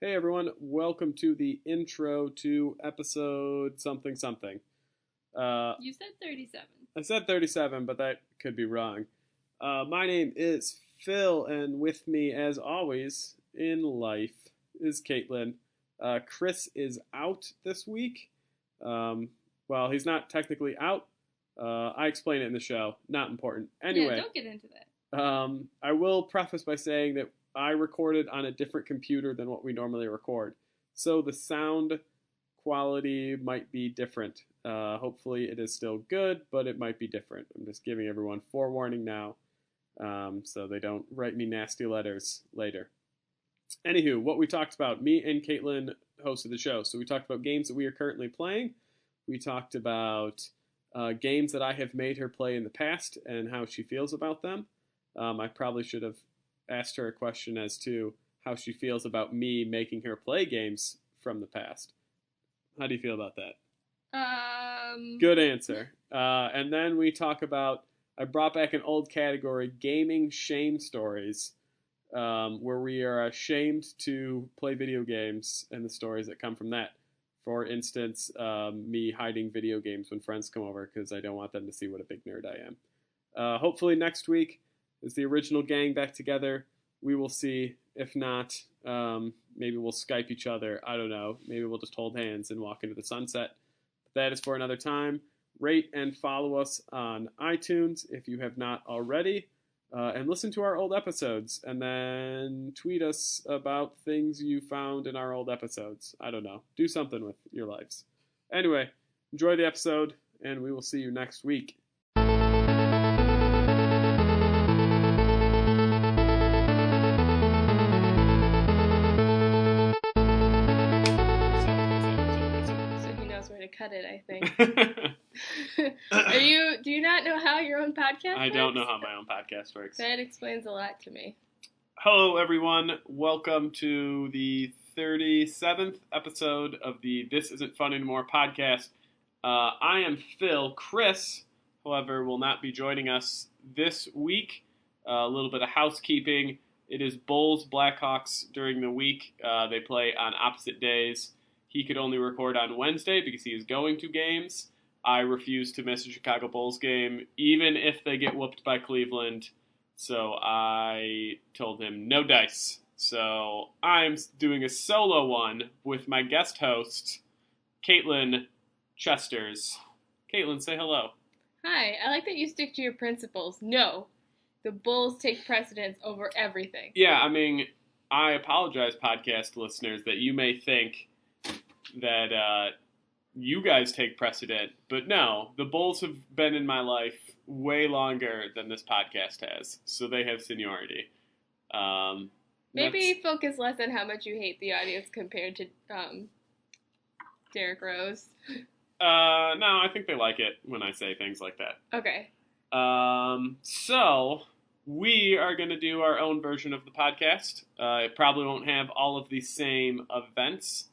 Hey everyone, welcome to the intro to episode something something. You said 37. I said 37, but that could be wrong. My name is Phil, and with me, as always, in life is Caitlin. Chris is out this week. Well, he's not technically out. I explain it in the show. Not important. Anyway, Yeah, don't get into that. I will preface by saying that I recorded on a different computer than what we normally record. So the sound quality might be different. Hopefully it is still good, but it might be different. I'm just giving everyone forewarning now, so they don't write me nasty letters later. Anywho, what we talked about, me and Caitlin hosted the show. So we talked about games that we are currently playing. We talked about games that I have made her play in the past and how she feels about them. I probably should have asked her a question as to how she feels about me making her play games from the past. How do you feel about that? Good answer. And then we talk about, I brought back an old category, gaming shame stories, where we are ashamed to play video games and the stories that come from that. For instance, me hiding video games when friends come over because I don't want them to see what a big nerd I am. Hopefully next week is the original gang back together. We will see. If not, maybe we'll Skype each other. I don't know. Maybe we'll just hold hands and walk into the sunset. But that is for another time. Rate and follow us on iTunes if you have not already. And listen to our old episodes. And then tweet us about things you found in our old episodes. I don't know. Do something with your lives. Anyway, enjoy the episode, and we will see you next week. Cut it, I think. Do you not know how your own podcast works? I don't know how my own podcast works. That explains a lot to me. Hello, everyone. Welcome to the 37th episode of the This Isn't Fun Anymore podcast. I am Phil. Chris, however, will not be joining us this week. A little bit of housekeeping. It is Bulls Blackhawks during the week. They play on opposite days. He could only record on Wednesday because he is going to games. I refuse to miss a Chicago Bulls game, even if they get whooped by Cleveland. So I told him no dice. So I'm doing a solo one with my guest host, Caitlin Chesters. Caitlin, say hello. Hi. I like that you stick to your principles. No, the Bulls take precedence over everything. Yeah, I mean, I apologize, podcast listeners, that you may think that you guys take precedent, but no, the Bulls have been in my life way longer than this podcast has, so they have seniority. Maybe focus less on how much you hate the audience compared to Derrick Rose. No, I think they like it when I say things like that. Okay. So we are going to do our own version of the podcast. It probably won't have all of the same events.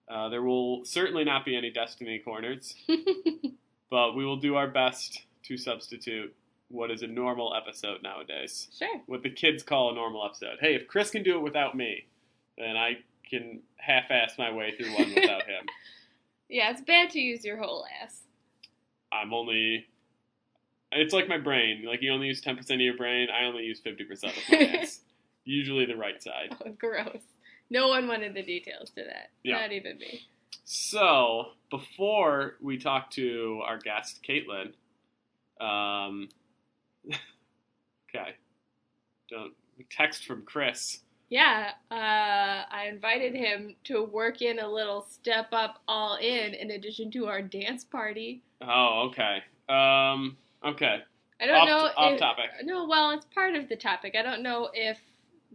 There will certainly not be any Destiny Corners, but we will do our best to substitute what is a normal episode nowadays. Sure. What the kids call a normal episode. Hey, if Chris can do it without me, then I can half-ass my way through one without him. Yeah, it's bad to use your whole ass. It's like my brain. Like, you only use 10% of your brain. I only use 50% of my ass. Usually the right side. Oh, gross. No one wanted the details to that. Yeah. Not even me. So, before we talk to our guest, Caitlin, okay, text from Chris. Yeah, I invited him to work in a little step up all in addition to our dance party. Oh, okay. Okay. I don't know off topic. No, well, it's part of the topic. I don't know if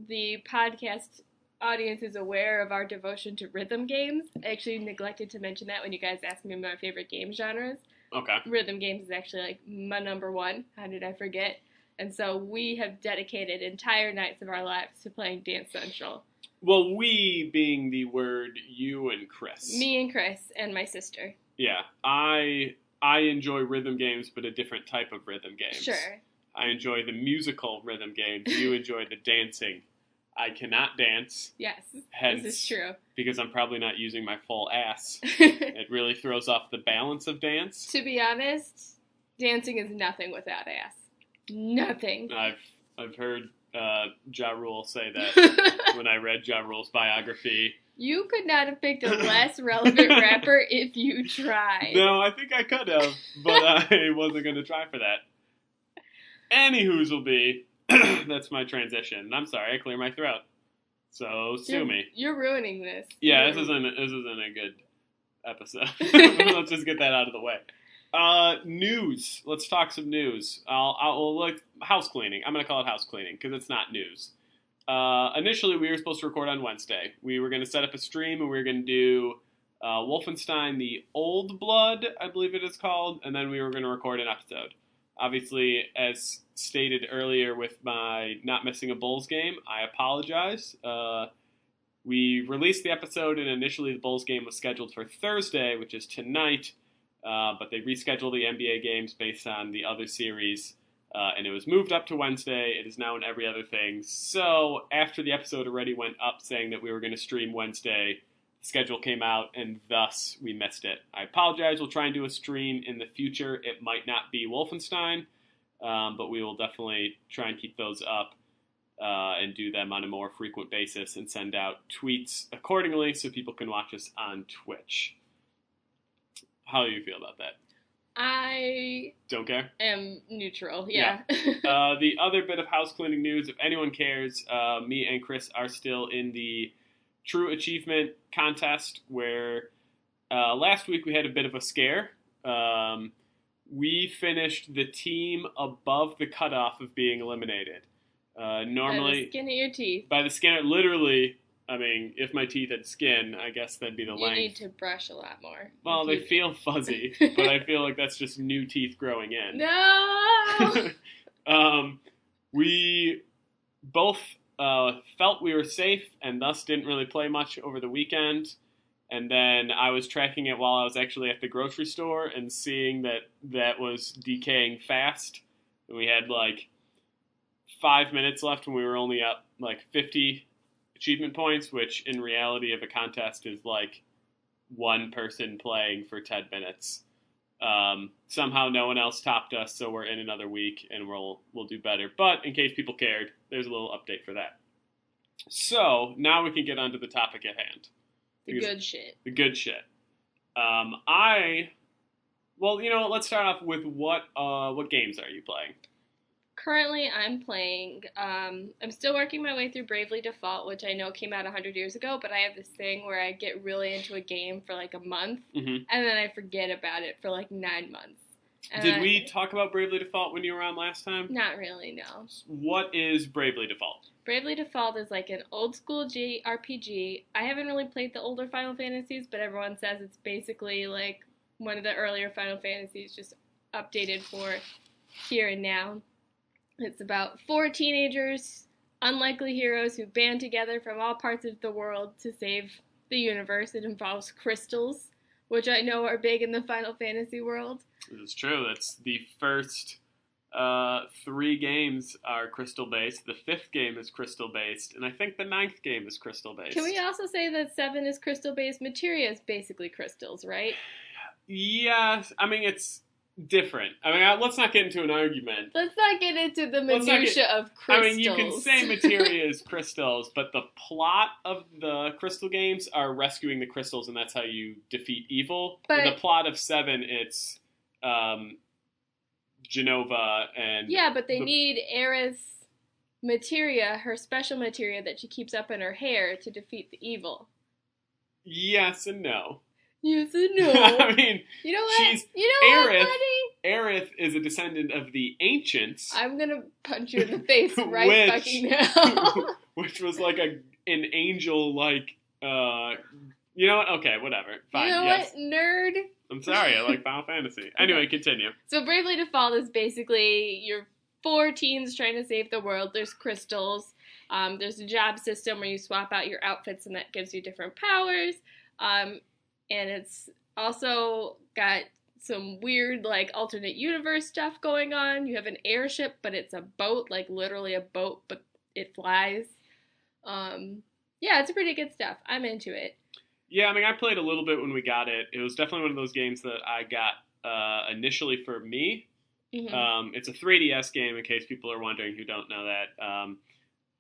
the podcast audience is aware of our devotion to rhythm games. I actually neglected to mention that when you guys asked me my favorite game genres. Okay. Rhythm games is actually like my number one. How did I forget? And so we have dedicated entire nights of our lives to playing Dance Central. Well, we being the word you and Chris. Me and Chris and my sister. Yeah. I enjoy rhythm games, but a different type of rhythm games. Sure. I enjoy the musical rhythm games. You enjoy the dancing I cannot dance. Yes, Hence, this is true. because I'm probably not using my full ass. It really throws off the balance of dance. To be honest, dancing is nothing without ass. Nothing. I've heard Ja Rule say that when I read Ja Rule's biography. You could not have picked a less relevant rapper if you tried. No, I think I could have, but I wasn't going to try for that. Anywho's will be. That's my transition. I'm sorry, I clear my throat. So sue me. You're ruining this. Yeah, this isn't a good episode. Let's just get that out of the way. News. Let's talk some news. I'll like house cleaning. I'm gonna call it house cleaning because it's not news. Initially, we were supposed to record on Wednesday. We were going to set up a stream and we were going to do Wolfenstein: The Old Blood, I believe it is called, and then we were going to record an episode. Obviously, as stated earlier with my not missing a Bulls game, I apologize. We released the episode, and initially the Bulls game was scheduled for Thursday, which is tonight, but they rescheduled the NBA games based on the other series, and it was moved up to Wednesday. It is now in every other thing. So after the episode already went up saying that we were going to stream Wednesday, the schedule came out, and thus we missed it. I apologize. We'll try and do a stream in the future. It might not be Wolfenstein, but we will definitely try and keep those up and do them on a more frequent basis and send out tweets accordingly so people can watch us on Twitch. How do you feel about that? I don't care. Am neutral, yeah. The other bit of house cleaning news, if anyone cares, me and Chris are still in the True Achievement contest where last week we had a bit of a scare. We finished the team above the cutoff of being eliminated. Normally, by the skin of your teeth. By the skin, literally. I mean, if my teeth had skin, I guess that'd be the length. You need to brush a lot more. Well, they feel fuzzy, but I feel like that's just new teeth growing in. No! We both felt we were safe and thus didn't really play much over the weekend. And then I was tracking it while I was actually at the grocery store and seeing that was decaying fast. And we had like 5 minutes left when we were only up like 50 achievement points, which in reality of a contest is like one person playing for 10 minutes. Somehow no one else topped us, so we're in another week and we'll do better. But in case people cared, there's a little update for that. So now we can get onto the topic at hand. The good shit. The good shit. Let's start off with what games are you playing? Currently, I'm playing, I'm still working my way through Bravely Default, which I know came out 100 years ago, but I have this thing where I get really into a game for like a month, and then I forget about it for like 9 months. Did we talk about Bravely Default when you were on last time? Not really, no. What is Bravely Default? Bravely Default is like an old school RPG. I haven't really played the older Final Fantasies, but everyone says it's basically like one of the earlier Final Fantasies, just updated for here and now. It's about 4 teenagers, unlikely heroes who band together from all parts of the world to save the universe. It involves crystals, which I know are big in the Final Fantasy world. It's true. That's the first 3 games are crystal-based. The 5th game is crystal-based, and I think the 9th game is crystal-based. Can we also say that 7 is crystal-based? Materia is basically crystals, right? Yes. I mean, it's different. I mean, let's not get into an argument. Let's not get into the minutia of crystals. I mean, you can say materia is crystals, but the plot of the crystal games are rescuing the crystals, and that's how you defeat evil. But in the plot of 7, it's Genova and... Yeah, but they need Aerith's materia, her special materia that she keeps up in her hair to defeat the evil. Yes and no. Yes and no. I mean, you know what? Aerith, buddy? Aerith is a descendant of the ancients. I'm gonna punch you in the face right fucking now. Which was like an angel, like, you know what? Okay, whatever. Fine. You know what, nerd? I'm sorry, I like Final Fantasy. Anyway, continue. So Bravely Default is basically your 4 teens trying to save the world. There's crystals. There's a job system where you swap out your outfits and that gives you different powers. And it's also got some weird, like, alternate universe stuff going on. You have an airship, but it's a boat, like, literally a boat, but it flies. Yeah, it's pretty good stuff. I'm into it. Yeah, I mean, I played a little bit when we got it. It was definitely one of those games that I got initially for me. Hmm. It's a 3DS game, in case people are wondering who don't know that.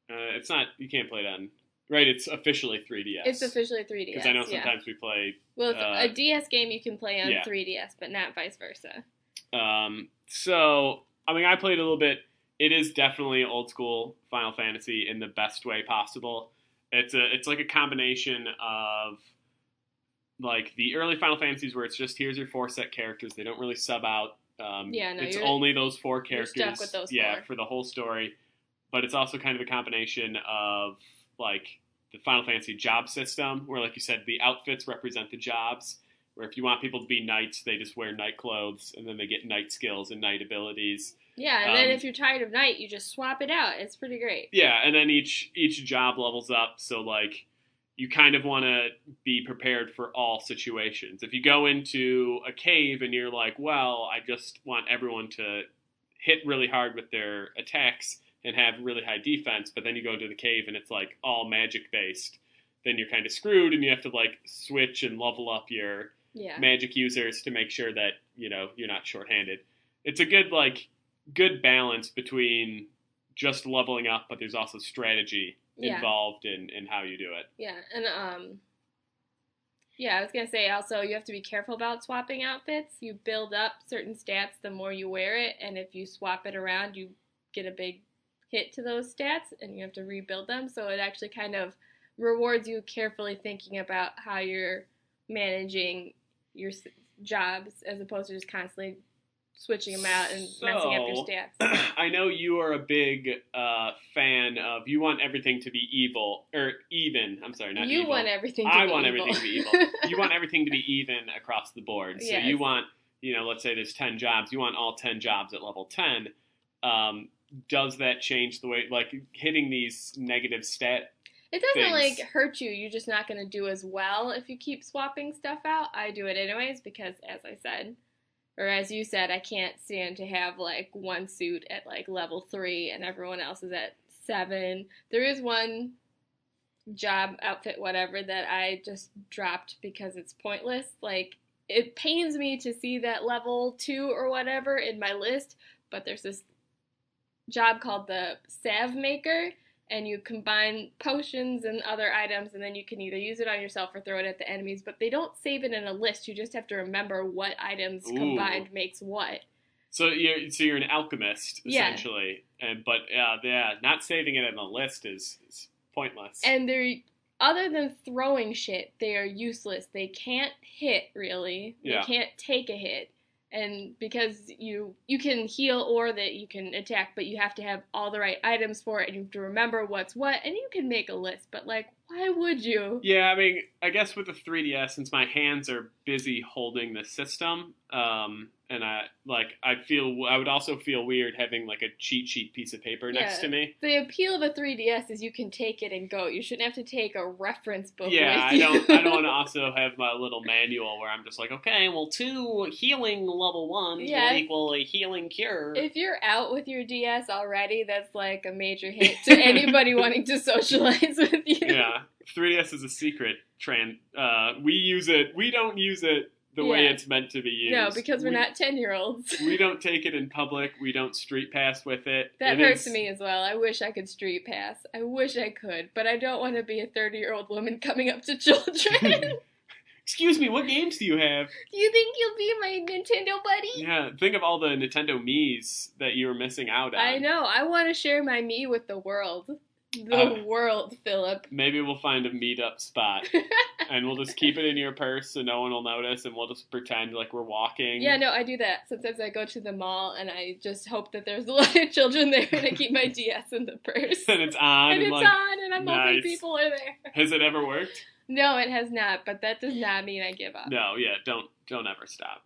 It's not, you can't play it on, right? It's officially 3DS. It's officially 3DS. Because I know yeah. sometimes we play. Well, it's a DS game you can play on yeah. 3DS, but not vice versa. So, I mean, I played a little bit. It is definitely old school Final Fantasy in the best way possible. It's like a combination of like the early Final Fantasies where it's just here's your 4 set characters. They don't really sub out. It's only those 4 characters. You're stuck with those 4. For the whole story. But it's also kind of a combination of like the Final Fantasy job system, where like you said, the outfits represent the jobs. Where if you want people to be knights, they just wear knight clothes, and then they get knight skills and knight abilities. Yeah, and then if you're tired of knight, you just swap it out. It's pretty great. Yeah, and then each job levels up, so like you kind of want to be prepared for all situations. If you go into a cave and you're like, well, I just want everyone to hit really hard with their attacks and have really high defense, but then you go into the cave and it's like all magic based, then you're kind of screwed and you have to like switch and level up your magic users to make sure that, you know, you're not shorthanded. It's a good balance between just leveling up, but there's also strategy involved in how you do it. Yeah, and I was gonna say also you have to be careful about swapping outfits. You build up certain stats the more you wear it, and if you swap it around, you get a big hit to those stats, and you have to rebuild them. So it actually kind of rewards you carefully thinking about how you're managing your jobs as opposed to just constantly switching them out and messing up your stats. I know you are a big fan of, you want everything to be evil, or even, I'm sorry, not you evil. Want everything to be evil. I want everything to be evil. You want everything to be even across the board. So you want, you know, let's say there's 10 jobs, you want all 10 jobs at level 10. Does that change the way, like, hitting these negative stat It doesn't, things? like, hurt you. You're just not going to do as well if you keep swapping stuff out. I do it anyways because, as I said, or as you said, I can't stand to have, like, one suit at, like, level 3 and everyone else is at 7. There is one job, outfit, whatever, that I just dropped because it's pointless. Like, it pains me to see that level 2 or whatever in my list, but there's this job called the Salve Maker, and you combine potions and other items, and then you can either use it on yourself or throw it at the enemies, but they don't save it in a list. You just have to remember what items combined makes what. So you're an alchemist, essentially. But not saving it in a list is pointless. And they're, other than throwing shit, they are useless. They can't hit, really. They can't take a hit. And because you can heal or that you can attack, but you have to have all the right items for it, and you have to remember what's what, and you can make a list, but, like, why would you? Yeah, I mean, I guess with the 3DS, since my hands are busy holding the system, and I would also feel weird having like a cheat sheet piece of paper next to me. The appeal of a 3DS is you can take it and go. You shouldn't have to take a reference book with you. I don't want to also have my little manual where I'm just like, okay, well, 2 healing level 1s will equal a healing cure. If you're out with your DS already, that's like a major hit to anybody wanting to socialize with you. Yeah, 3DS is a secret we use it. We don't use it the way it's meant to be used. No, because we're not 10-year-olds. We don't take it in public. We don't street pass with it. That hurts me as well. I wish I could street pass. I wish I could, but I don't want to be a 30-year-old woman coming up to children. Excuse me, what games do you have? Do you think you'll be my Nintendo buddy? Yeah, think of all the Nintendo Miis that you were missing out on. I know. I want to share my Mii with the world. The world, Philip. Maybe we'll find a meetup spot. And we'll just keep it in your purse so no one will notice, and we'll just pretend like we're walking. Yeah, no, I do that. Sometimes I go to the mall, and I just hope that there's a lot of children there, and I keep my DS in the purse. And it's on. And it's on, and I'm hoping people are there. Has it ever worked? No, it has not, but that does not mean I give up. No, yeah, don't ever stop.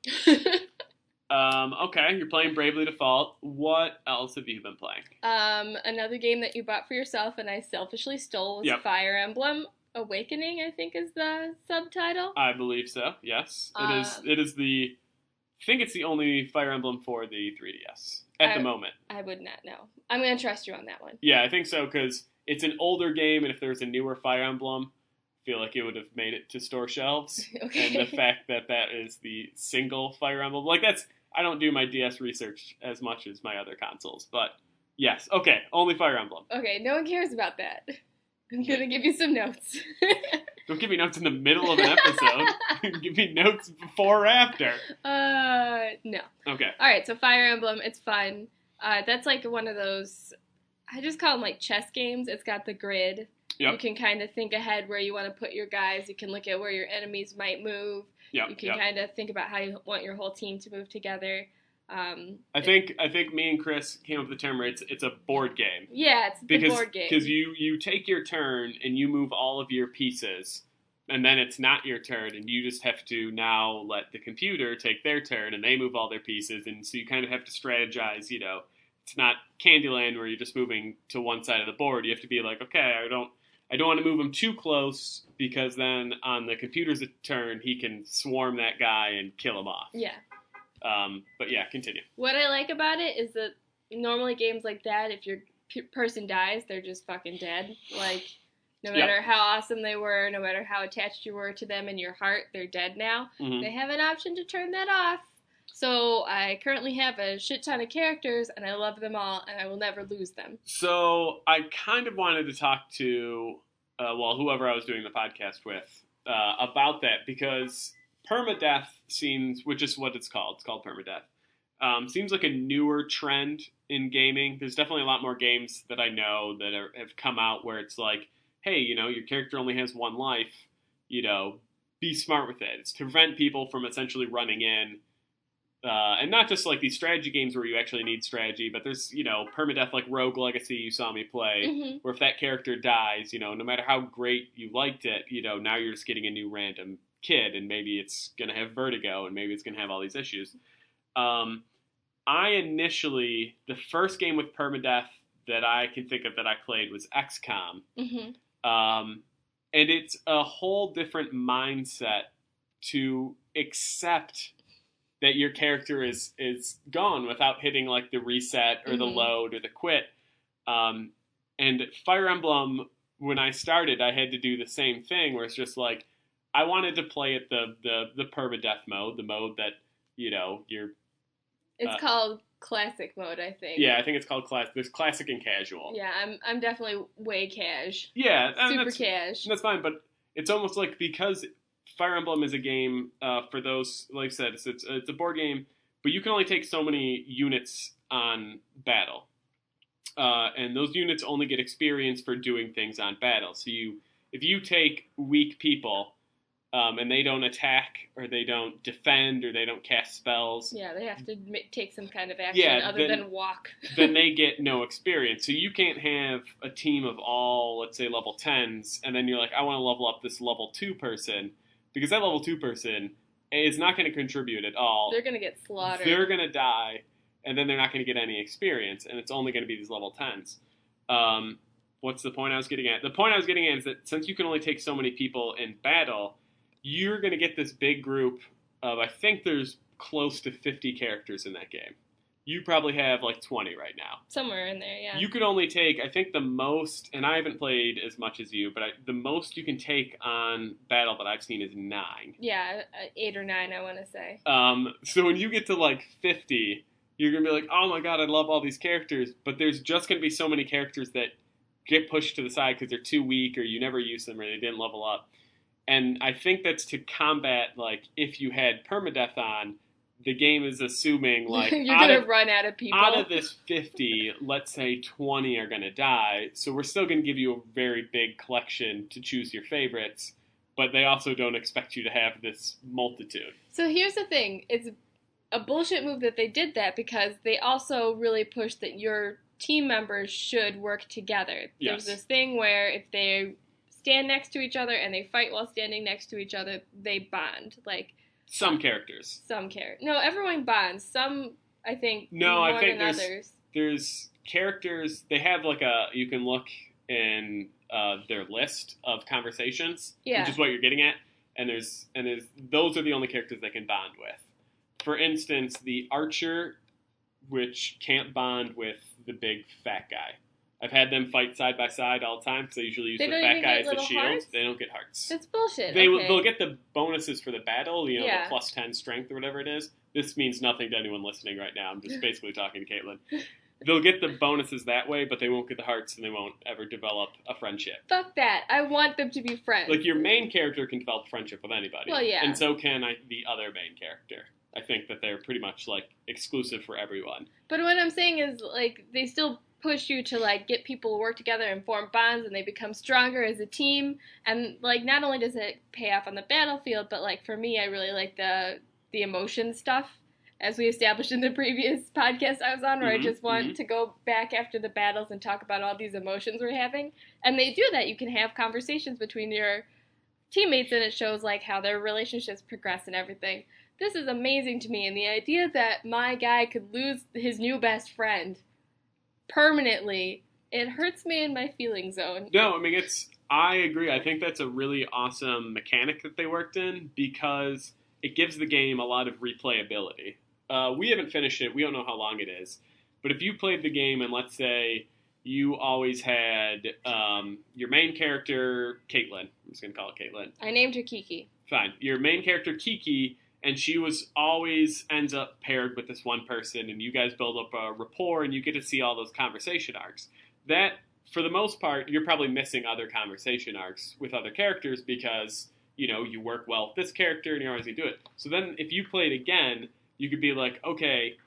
Okay, you're playing Bravely Default. What else have you been playing? Another game that you bought for yourself and I selfishly stole was Fire Emblem Awakening, I think is the subtitle. I believe so, yes. It is the, I think it's the only Fire Emblem for the 3DS at the moment. I would not know. I'm going to trust you on that one. Yeah, I think so, because it's an older game, and if there was a newer Fire Emblem, I feel like it would have made it to store shelves. Okay. And the fact that that is the single Fire Emblem, like that's, I don't do my DS research as much as my other consoles, but yes, okay, only Fire Emblem. Okay, no one cares about that. I'm gonna give you some notes. Don't give me notes in the middle of an episode. Give me notes before or after. No. Okay. All right, so Fire Emblem, it's fun. That's like one of those, I just call them like chess games. It's got the grid. Yep. You can kind of think ahead where you want to put your guys. You can look at where your enemies might move. Yep. You can kind of think about how you want your whole team to move together. I think me and Chris came up with the term where it's a board game. Yeah, it's the board game. Because you take your turn and you move all of your pieces, and then it's not your turn, and you just have to now let the computer take their turn, and they move all their pieces, and so you kind of have to strategize, you know. It's not Candyland where you're just moving to one side of the board. You have to be like, okay, I don't want to move him too close, because then on the computer's turn, he can swarm that guy and kill him off. Yeah. But yeah, continue. What I like about it is that normally games like that, if your person dies, they're just fucking dead. Like, no matter how awesome they were, no matter how attached you were to them in your heart, they're dead now. Mm-hmm. They have an option to turn that off. So I currently have a shit ton of characters, and I love them all, and I will never lose them. So I kind of wanted to talk to, whoever I was doing the podcast with, about that, because permadeath seems, which is what it's called permadeath, seems like a newer trend in gaming. There's definitely a lot more games that I know that have come out where it's like, hey, you know, your character only has one life, you know, be smart with it. It's to prevent people from essentially running in. And not just like these strategy games where you actually need strategy, but there's, you know, permadeath like Rogue Legacy you saw me play, where if that character dies, you know, no matter how great you liked it, you know, now you're just getting a new random kid, and maybe it's going to have vertigo, and maybe it's going to have all these issues. I initially, the first game with permadeath that I can think of that I played was XCOM. And it's a whole different mindset to accept that your character is gone without hitting like the reset or the load or the quit. And Fire Emblem, when I started, I had to do the same thing where it's just like, I wanted to play it the permadeath mode, the mode that, you know, you're... It's called classic mode, I think. Yeah, I think it's called classic. There's classic and casual. Yeah, I'm definitely way cash. Yeah. Super cash. That's fine, but it's almost like, because Fire Emblem is a game, for those, like I said, it's a board game, but you can only take so many units on battle. And those units only get experience for doing things on battle. So if you take weak people, and they don't attack, or they don't defend, or they don't cast spells. Yeah, they have to take some kind of action other than walk. Then they get no experience. So you can't have a team of all, let's say, level 10s, and then you're like, I want to level up this level 2 person, because that level 2 person is not going to contribute at all. They're going to get slaughtered. They're going to die, and then they're not going to get any experience, and it's only going to be these level 10s. What's the point I was getting at? The point I was getting at is that since you can only take so many people in battle, you're going to get this big group of, I think there's close to 50 characters in that game. You probably have like 20 right now. Somewhere in there, yeah. You could only take, I think the most, and I haven't played as much as you, but the most you can take on battle that I've seen is 9. Yeah, 8 or 9, I want to say. So when you get to like 50, you're going to be like, oh my god, I love all these characters, but there's just going to be so many characters that get pushed to the side because they're too weak, or you never use them, or they didn't level up. And I think that's to combat, like, if you had permadeath on, the game is assuming, like, you're going to run out of people. Out of this 50, let's say 20 are going to die. So we're still going to give you a very big collection to choose your favorites, but they also don't expect you to have this multitude. So here's the thing. It's a bullshit move that they did that, because they also really pushed that your team members should work together. Yes. There's this thing where if they stand next to each other and they fight while standing next to each other, they bond. Like some characters. No, everyone bonds. Some, I think, I think than others. There's characters. They have like you can look in their list of conversations, which is what you're getting at. And there's those are the only characters they can bond with. For instance, the archer, which can't bond with the big fat guy. I've had them fight side by side all the time because I usually use They the don't fat even guy get as the little shield. hearts? They don't get hearts. That's bullshit. They'll get the bonuses for the battle, you know, Yeah. the plus 10 strength or whatever it is. This means nothing to anyone listening right now. I'm just basically talking to Caitlin. They'll get the bonuses that way, but they won't get the hearts, and they won't ever develop a friendship. Fuck that. I want them to be friends. Like, your main character can develop friendship with anybody. Well, yeah. And so can the other main character. I think that they're pretty much, like, exclusive for everyone. But what I'm saying is, like, they still push you to, like, get people to work together and form bonds, and they become stronger as a team. And, like, not only does it pay off on the battlefield, but, like, for me, I really like the emotion stuff. As we established in the previous podcast I was on, where I just want to go back after the battles and talk about all these emotions we're having. And they do that. You can have conversations between your teammates, and it shows, like, how their relationships progress and everything. This is amazing to me, and the idea that my guy could lose his new best friend permanently, it hurts me in my feeling zone. No, I mean, I agree. I think that's a really awesome mechanic that they worked in because it gives the game a lot of replayability. We haven't finished it. We don't know how long it is. But if you played the game and let's say you always had your main character, Caitlin. I'm just going to call it Caitlin. I named her Kiki. Fine. Your main character, Kiki, and she always ends up paired with this one person, and you guys build up a rapport, and you get to see all those conversation arcs. That, for the most part, you're probably missing other conversation arcs with other characters because, you know, you work well with this character, and you're always going to do it. So then, if you played again, you could be like, okay,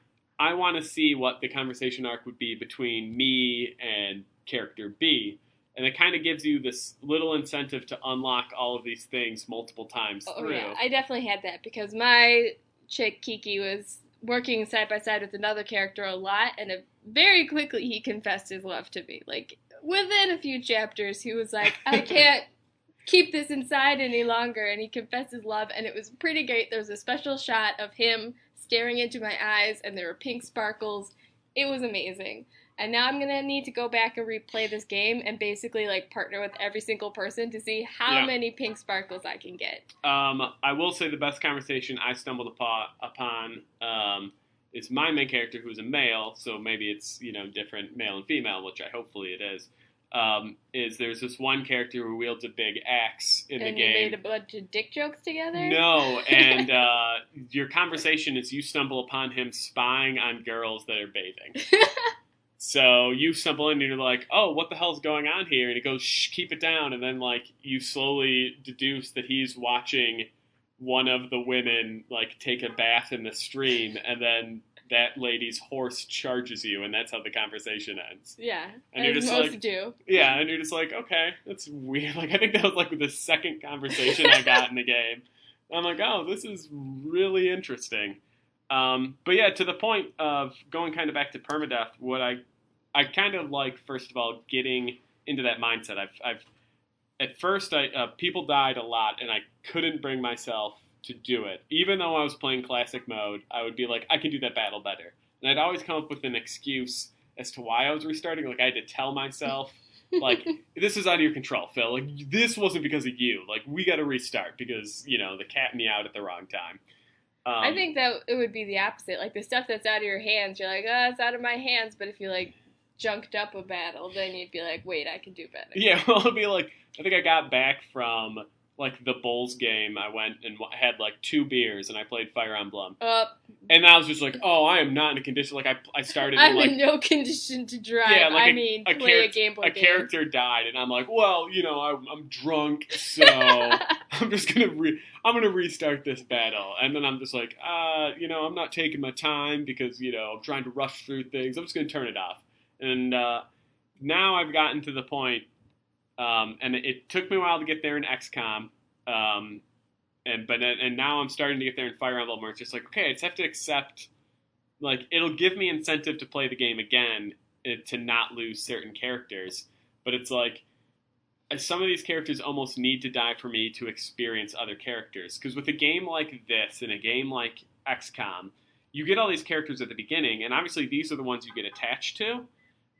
I want to see what the conversation arc would be between me and character B. And it kind of gives you this little incentive to unlock all of these things multiple times through. Yeah, I definitely had that because my chick Kiki was working side by side with another character a lot, and very quickly he confessed his love to me. Like, within a few chapters, he was like, I can't keep this inside any longer, and he confessed his love, and it was pretty great. There was a special shot of him staring into my eyes, and there were pink sparkles. It was amazing. And now I'm going to need to go back and replay this game and basically, like, partner with every single person to see how many pink sparkles I can get. I will say the best conversation I stumbled upon is my main character, who's a male, so maybe it's, you know, different male and female, which hopefully it is. There's this one character who wields a big axe in the game. And you made a bunch of dick jokes together? No, and your conversation is you stumble upon him spying on girls that are bathing. So you stumble in and you're like, oh, what the hell's going on here? And he goes, shh, keep it down. And then, like, you slowly deduce that he's watching one of the women, like, take a bath in the stream, and then that lady's horse charges you, and that's how the conversation ends. Yeah, and you're just most like, do. Yeah, and you're just like, okay, that's weird. Like, I think that was, like, the second conversation I got in the game. I'm like, oh, this is really interesting. But yeah, to the point of going kind of back to permadeath, what I kind of like, first of all, getting into that mindset. At first, people died a lot, and I couldn't bring myself to do it. Even though I was playing classic mode, I would be like, I can do that battle better. And I'd always come up with an excuse as to why I was restarting. Like, I had to tell myself, like, this is out of your control, Phil. Like, this wasn't because of you. Like, we got to restart because, you know, the cat meowed at the wrong time. I think that it would be the opposite. Like, the stuff that's out of your hands, you're like, oh, it's out of my hands. But if you, like, junked up a battle, then you'd be like, wait, I can do better. Yeah, well, it'd be like, I think I got back from, like, the Bulls game. I went and had, like, 2 beers, and I played Fire Emblem. And I was just like, oh, I am not in a condition. Like, I started I'm like, in no condition to drive. Yeah, like play a Game Boy game. A character died, and I'm like, well, you know, I'm drunk, so I'm just I'm gonna restart this battle. And then I'm just like, you know, I'm not taking my time because, you know, I'm trying to rush through things. I'm just gonna turn it off. And now I've gotten to the point, and it took me a while to get there in XCOM, and now I'm starting to get there in Fire Emblem, where it's just like, okay, I just have to accept, like, it'll give me incentive to play the game again, to not lose certain characters, but it's like, some of these characters almost need to die for me to experience other characters, because with a game like this, and a game like XCOM, you get all these characters at the beginning, and obviously these are the ones you get attached to,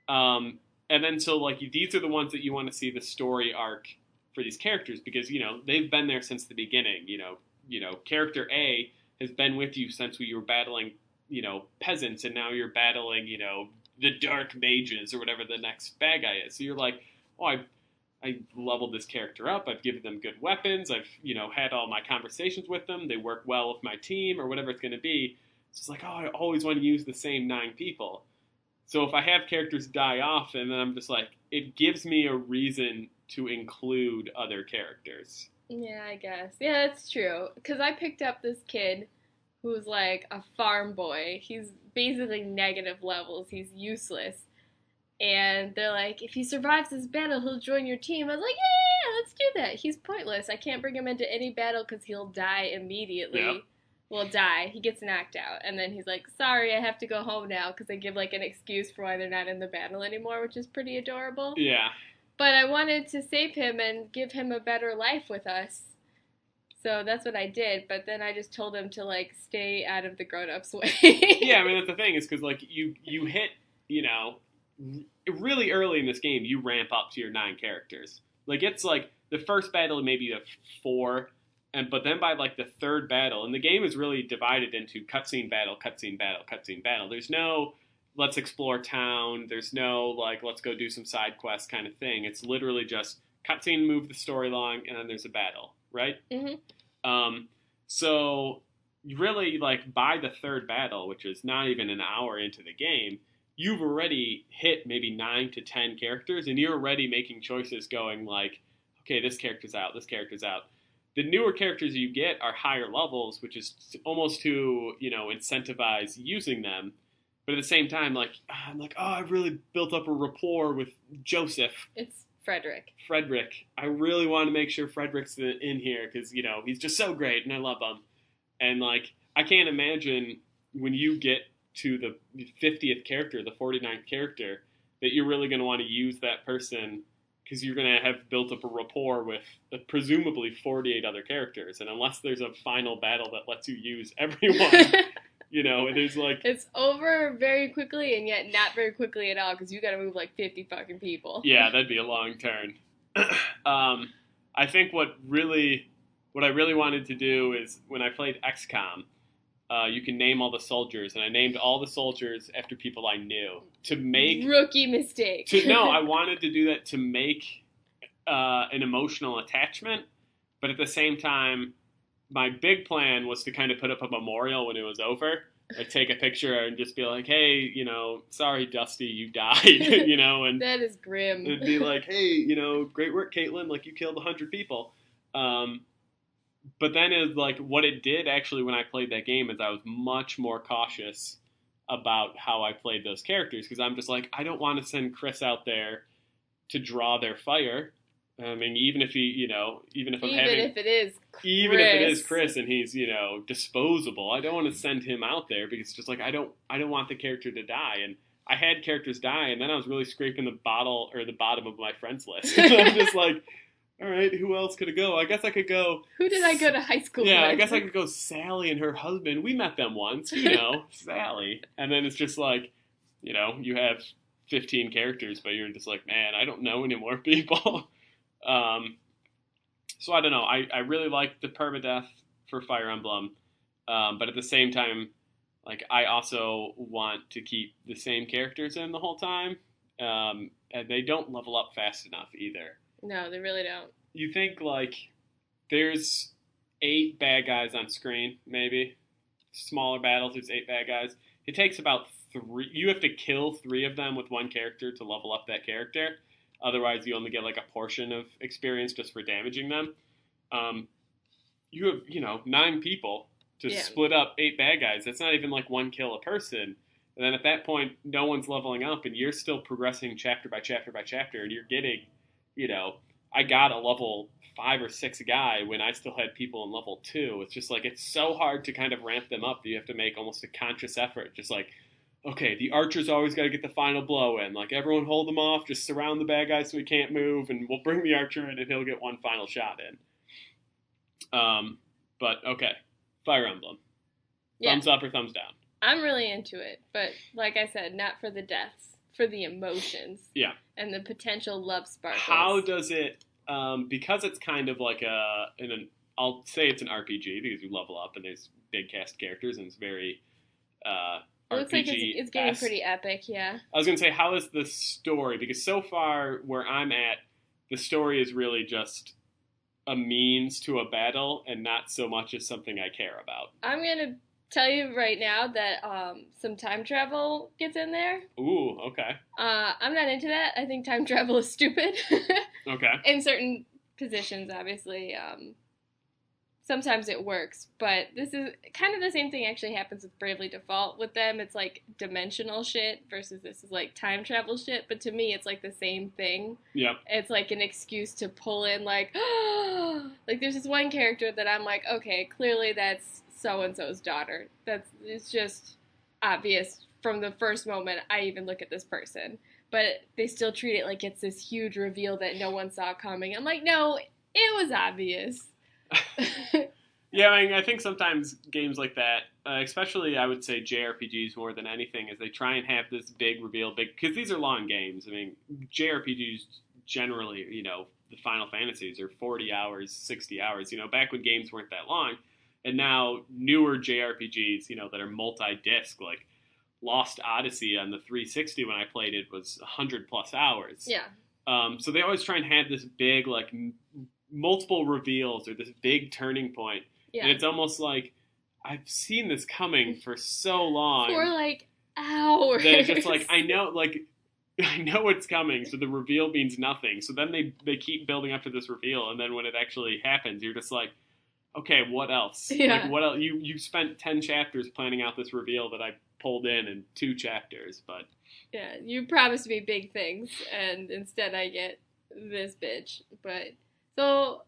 and then so, like, these are the ones that you want to see the story arc for these characters, because, you know, they've been there since the beginning. You know, character A has been with you since you were battling, you know, peasants, and now you're battling, you know, the dark mages or whatever the next bad guy is. So you're like, oh, I leveled this character up. I've given them good weapons. I've, had all my conversations with them. They work well with my team or whatever it's going to be. It's just like, oh, I always want to use the same 9 people. So if I have characters die off, and then I'm just like, it gives me a reason to include other characters. Yeah, I guess. Yeah, that's true. Because I picked up this kid who's like a farm boy. He's basically negative levels. He's useless. And they're like, if he survives this battle, he'll join your team. I was like, yeah, let's do that. He's pointless. I can't bring him into any battle because he'll die immediately. Yep. Well, die. He gets knocked out. And then he's like, sorry, I have to go home now, because they give like an excuse for why they're not in the battle anymore, which is pretty adorable. Yeah. But I wanted to save him and give him a better life with us. So that's what I did, but then I just told him to, like, stay out of the grown-ups' way. Yeah, I mean, that's the thing, is because, like, you hit, really early in this game, you ramp up to your 9 characters. Like, it's, like, the first battle maybe the 4, but then by, like, the 3rd battle, and the game is really divided into cutscene battle, cutscene battle, cutscene battle. There's no, let's explore town, there's no, like, let's go do some side quests kind of thing. It's literally just cutscene, move the story along, and then there's a battle. Right? Mm-hmm. So really, like, by the 3rd battle, which is not even an hour into the game, you've already hit maybe 9 to 10 characters, and you're already making choices going like, okay, this character's out, this character's out. The newer characters you get are higher levels, which is almost to, incentivize using them. But at the same time, like, I'm like, oh, I've really built up a rapport with Joseph. It's Frederick. I really want to make sure Frederick's in here because, he's just so great and I love him. And, like, I can't imagine when you get to the 50th character, the 49th character, that you're really going to want to use that person because you're going to have built up a rapport with presumably 48 other characters. And unless there's a final battle that lets you use everyone, there's like... It's over very quickly and yet not very quickly at all because you got to move like 50 fucking people. Yeah, that'd be a long turn. I think what I really wanted to do is when I played XCOM, you can name all the soldiers, and I named all the soldiers after people I knew to make rookie mistake. I wanted to do that to make an emotional attachment, but at the same time, my big plan was to kind of put up a memorial when it was over. Like, take a picture and just be like, hey, sorry, Dusty, you died, and that is grim. It'd be like, hey, great work, Caitlin, like, you killed 100 people. But then it was like, what it did actually when I played that game is I was much more cautious about how I played those characters, because I'm just like, I don't want to send Chris out there to draw their fire. I mean, even if it is Chris and he's, disposable, I don't want to send him out there because it's just like, I don't want the character to die. And I had characters die, and then I was really scraping the bottom of my friends list. I'm just like, all right, who else could I go? I guess I could go... Who did I go to high school with? Yeah, I guess I could go Sally and her husband. We met them once, Sally. And then it's just like, you have 15 characters, but you're just like, man, I don't know any more people. So I don't know. I really like the permadeath for Fire Emblem, but at the same time, like, I also want to keep the same characters in the whole time, and they don't level up fast enough either. No, they really don't. You think, like, there's 8 bad guys on screen, maybe. Smaller battles, there's 8 bad guys. It takes about 3... You have to kill 3 of them with one character to level up that character. Otherwise, you only get, like, a portion of experience just for damaging them. You have, 9 people to split up 8 bad guys. That's not even, like, 1 kill a person. And then at that point, no one's leveling up, and you're still progressing chapter by chapter by chapter, and you're getting... I got a level 5 or 6 guy when I still had people in level 2. It's just like, it's so hard to kind of ramp them up that you have to make almost a conscious effort. Just like, okay, the archer's always got to get the final blow in. Like, everyone hold them off, just surround the bad guy so he can't move, and we'll bring the archer in and he'll get one final shot in. But, okay, Fire Emblem. Yeah. Thumbs up or thumbs down? I'm really into it, but like I said, not for the deaths, for the emotions. Yeah. And the potential love sparkles. How does it, because it's kind of like I'll say it's an RPG because you level up and there's big cast characters and it's very It looks like RPG. it's getting pretty epic, yeah. I was going to say, how is the story? Because so far, where I'm at, the story is really just a means to a battle and not so much as something I care about. I'm going to tell you right now that some time travel gets in there. Ooh, okay. I'm not into that. I think time travel is stupid. Okay. In certain positions, obviously. Sometimes it works, but this is kind of the same thing actually happens with Bravely Default. With them, it's like dimensional shit versus this is like time travel shit, but to me, it's like the same thing. Yep. It's like an excuse to pull in, like, like there's this one character that I'm like, okay, clearly that's so-and-so's daughter. It's just obvious from the first moment I even look at this person. But they still treat it like it's this huge reveal that no one saw coming. I'm like, no, it was obvious. Yeah, I mean, I think sometimes games like that, especially I would say JRPGs more than anything, is they try and have this big reveal, because these are long games. I mean, JRPGs generally, the Final Fantasies are 40 hours, 60 hours, back when games weren't that long. And now newer JRPGs, that are multi-disc, like Lost Odyssey on the 360 when I played it was 100 plus hours. Yeah. So they always try and have this big, like, multiple reveals or this big turning point. Yeah. And it's almost like I've seen this coming for so long. For like hours. That it's just like I know it's coming, so the reveal means nothing. So then they keep building up to this reveal, and then when it actually happens, you're just like, okay, what else? Yeah. Like what else? You spent 10 chapters planning out this reveal that I pulled in 2 chapters, but yeah, you promised me big things, and instead I get this bitch. But so,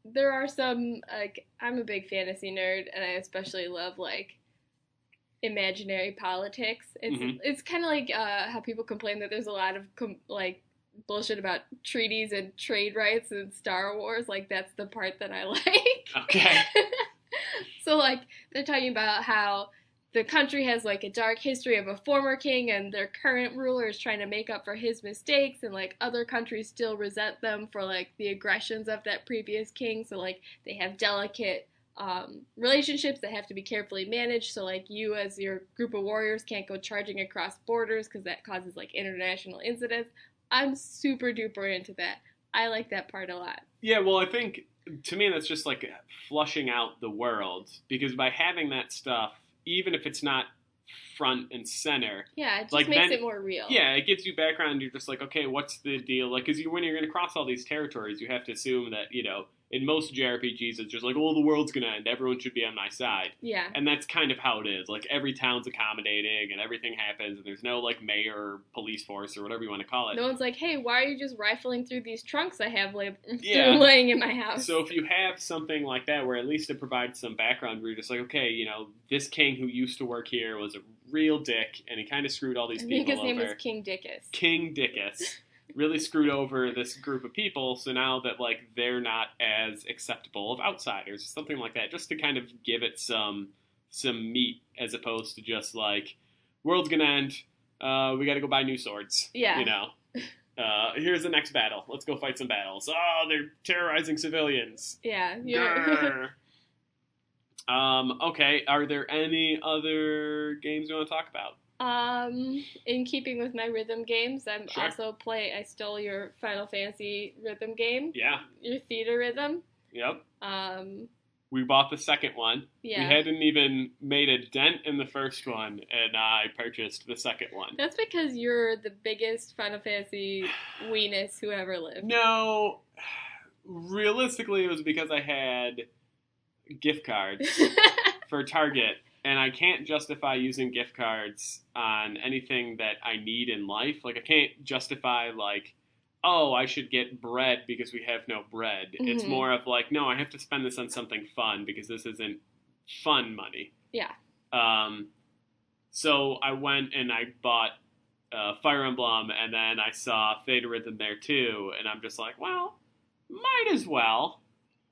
there are some, like, I'm a big fantasy nerd, and I especially love, like, imaginary politics. It's kind of like how people complain that there's a lot of, bullshit about treaties and trade rights in Star Wars. Like, that's the part that I like. Okay. So, like, they're talking about how the country has, like, a dark history of a former king, and their current ruler is trying to make up for his mistakes, and, like, other countries still resent them for, like, the aggressions of that previous king, so, like, they have delicate relationships that have to be carefully managed, so, like, you as your group of warriors can't go charging across borders, because that causes, like, international incidents. I'm super duper into that. I like that part a lot. Yeah, well, I think, to me, that's just, like, flushing out the world, because by having that stuff, even if it's not front and center. Yeah, it just makes it more real. Yeah, it gives you background. You're just like, okay, what's the deal? Like, because when you're going to cross all these territories, you have to assume that, in most JRPGs, it's just like, oh, the world's going to end. Everyone should be on my side. Yeah. And that's kind of how it is. Like, every town's accommodating, and everything happens, and there's no, like, mayor or police force or whatever you want to call it. No one's like, hey, why are you just rifling through these trunks I have laying in my house? So if you have something like that, where at least it provides some background, where you're just like, okay, this king who used to work here was a real dick, and he kind of screwed all these people over. I think his name was King Dickus. King Dickus. Really screwed over this group of people, so now that, like, they're not as acceptable of outsiders, something like that, just to kind of give it some meat, as opposed to just, like, world's gonna end, we gotta go buy new swords. Yeah. Here's the next battle. Let's go fight some battles. Oh, they're terrorizing civilians. Yeah. Okay, are there any other games you want to talk about? In keeping with my rhythm games, I stole your Final Fantasy rhythm game. Yeah. Your theater rhythm. Yep. We bought the second one. Yeah. We hadn't even made a dent in the first one, and I purchased the second one. That's because you're the biggest Final Fantasy weenus who ever lived. No, realistically, it was because I had gift cards for Target. And I can't justify using gift cards on anything that I need in life. Like, I can't justify, like, oh, I should get bread because we have no bread. Mm-hmm. It's more of, like, no, I have to spend this on something fun because this isn't fun money. Yeah. So I went and I bought Fire Emblem, and then I saw Theta Rhythm there, too. And I'm just like, well, might as well.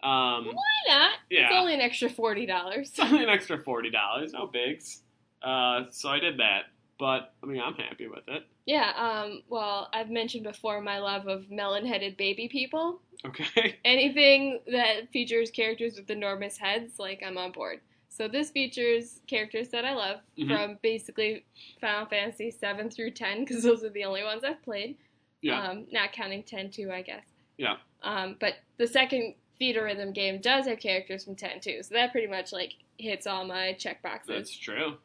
Why not? Yeah. It's only an extra $40. It's only an extra $40. No bigs. So I did that. But, I mean, I'm happy with it. Yeah, well, I've mentioned before my love of melon-headed baby people. Okay. Anything that features characters with enormous heads, like, I'm on board. So this features characters that I love from basically Final Fantasy 7 through 10, because those are the only ones I've played. Yeah. Not counting 10 too, I guess. Yeah. But the second Theatrhythm game does have characters from 10 too, so that pretty much like hits all my checkboxes. That's true.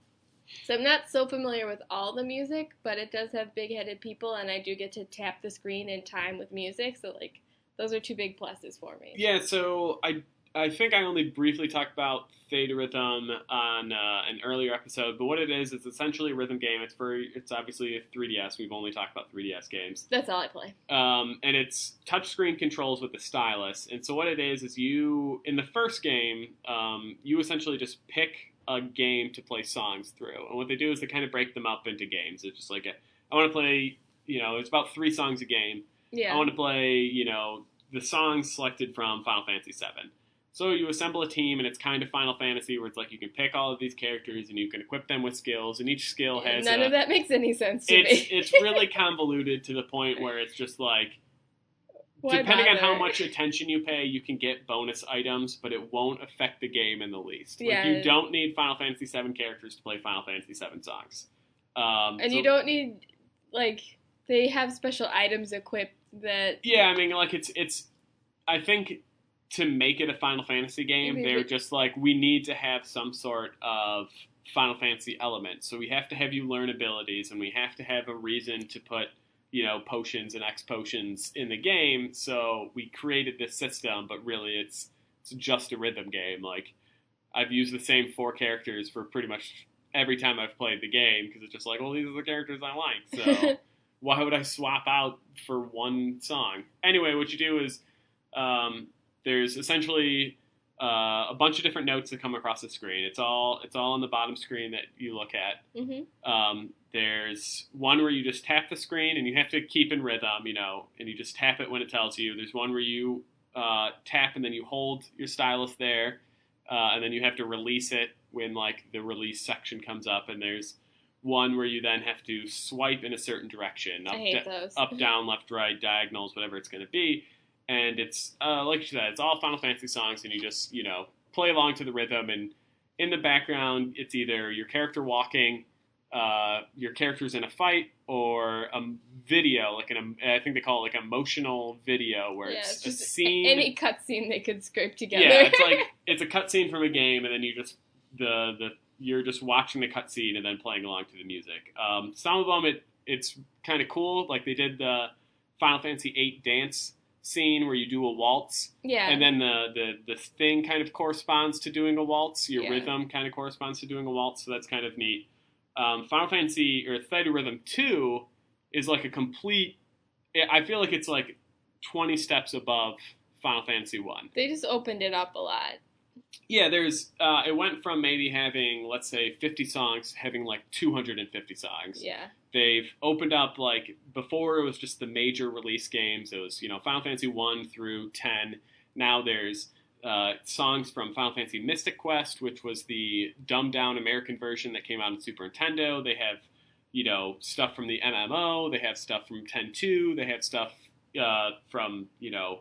So I'm not so familiar with all the music, but it does have big-headed people, and I do get to tap the screen in time with music, so like those are two big pluses for me. Yeah, so I think I only briefly talked about Theatrhythm on an earlier episode, but what it is, it's essentially a rhythm game. It's obviously a 3DS. We've only talked about 3DS games. That's all I play. And it's touchscreen controls with the stylus. And so what it is you, in the first game, you essentially just pick a game to play songs through. And what they do is they kind of break them up into games. It's just like, I want to play, it's about 3 songs a game. Yeah. I want to play, the songs selected from Final Fantasy VII. So you assemble a team, and it's kind of Final Fantasy, where it's like you can pick all of these characters, and you can equip them with skills, and each skill has None of that makes any sense to me. It's really convoluted to the point where it's just like, depending on how much attention you pay, you can get bonus items, but it won't affect the game in the least. Yeah. Like, you don't need Final Fantasy VII characters to play Final Fantasy VII songs. And you don't need, like, they have special items equipped that... Yeah, I mean, like, it's I think to make it a Final Fantasy game, they're just like, we need to have some sort of Final Fantasy element. So we have to have you learn abilities, and we have to have a reason to put, potions and X potions in the game. So we created this system, but really it's just a rhythm game. Like, I've used the same 4 characters for pretty much every time I've played the game, because it's just like, well, these are the characters I like. So why would I swap out for one song? Anyway, what you do is... there's essentially a bunch of different notes that come across the screen. It's all on the bottom screen that you look at. Mm-hmm. There's one where you just tap the screen, and you have to keep in rhythm, and you just tap it when it tells you. There's one where you tap, and then you hold your stylus there, and then you have to release it when, like, the release section comes up. And there's one where you then have to swipe in a certain direction. I hate those. Up, down, left, right, diagonals, whatever it's going to be. And it's, like you said, it's all Final Fantasy songs, and you just, play along to the rhythm. And in the background, it's either your character walking, your character's in a fight, or a video, like I think they call it like emotional video, where it's a scene. Any cutscene they could scrape together. Yeah, it's like, it's a cutscene from a game, and then you just, you're just watching the cutscene and then playing along to the music. Some of them, it's kind of cool. Like, they did the Final Fantasy VIII dance scene where you do a waltz, and then the thing kind of corresponds to doing a waltz. Your rhythm kind of corresponds to doing a waltz, so that's kind of neat. Final Fantasy, or Theatrhythm 2, is like a complete... I feel like it's like 20 steps above Final Fantasy 1. They just opened it up a lot. Yeah, there's... it went from maybe having, let's say, 50 songs, having like 250 songs. Yeah. They've opened up, like, before it was just the major release games. It was, Final Fantasy 1 through 10. Now there's songs from Final Fantasy Mystic Quest, which was the dumbed-down American version that came out on Super Nintendo. They have, stuff from the MMO. They have stuff from 10.2. They have stuff from,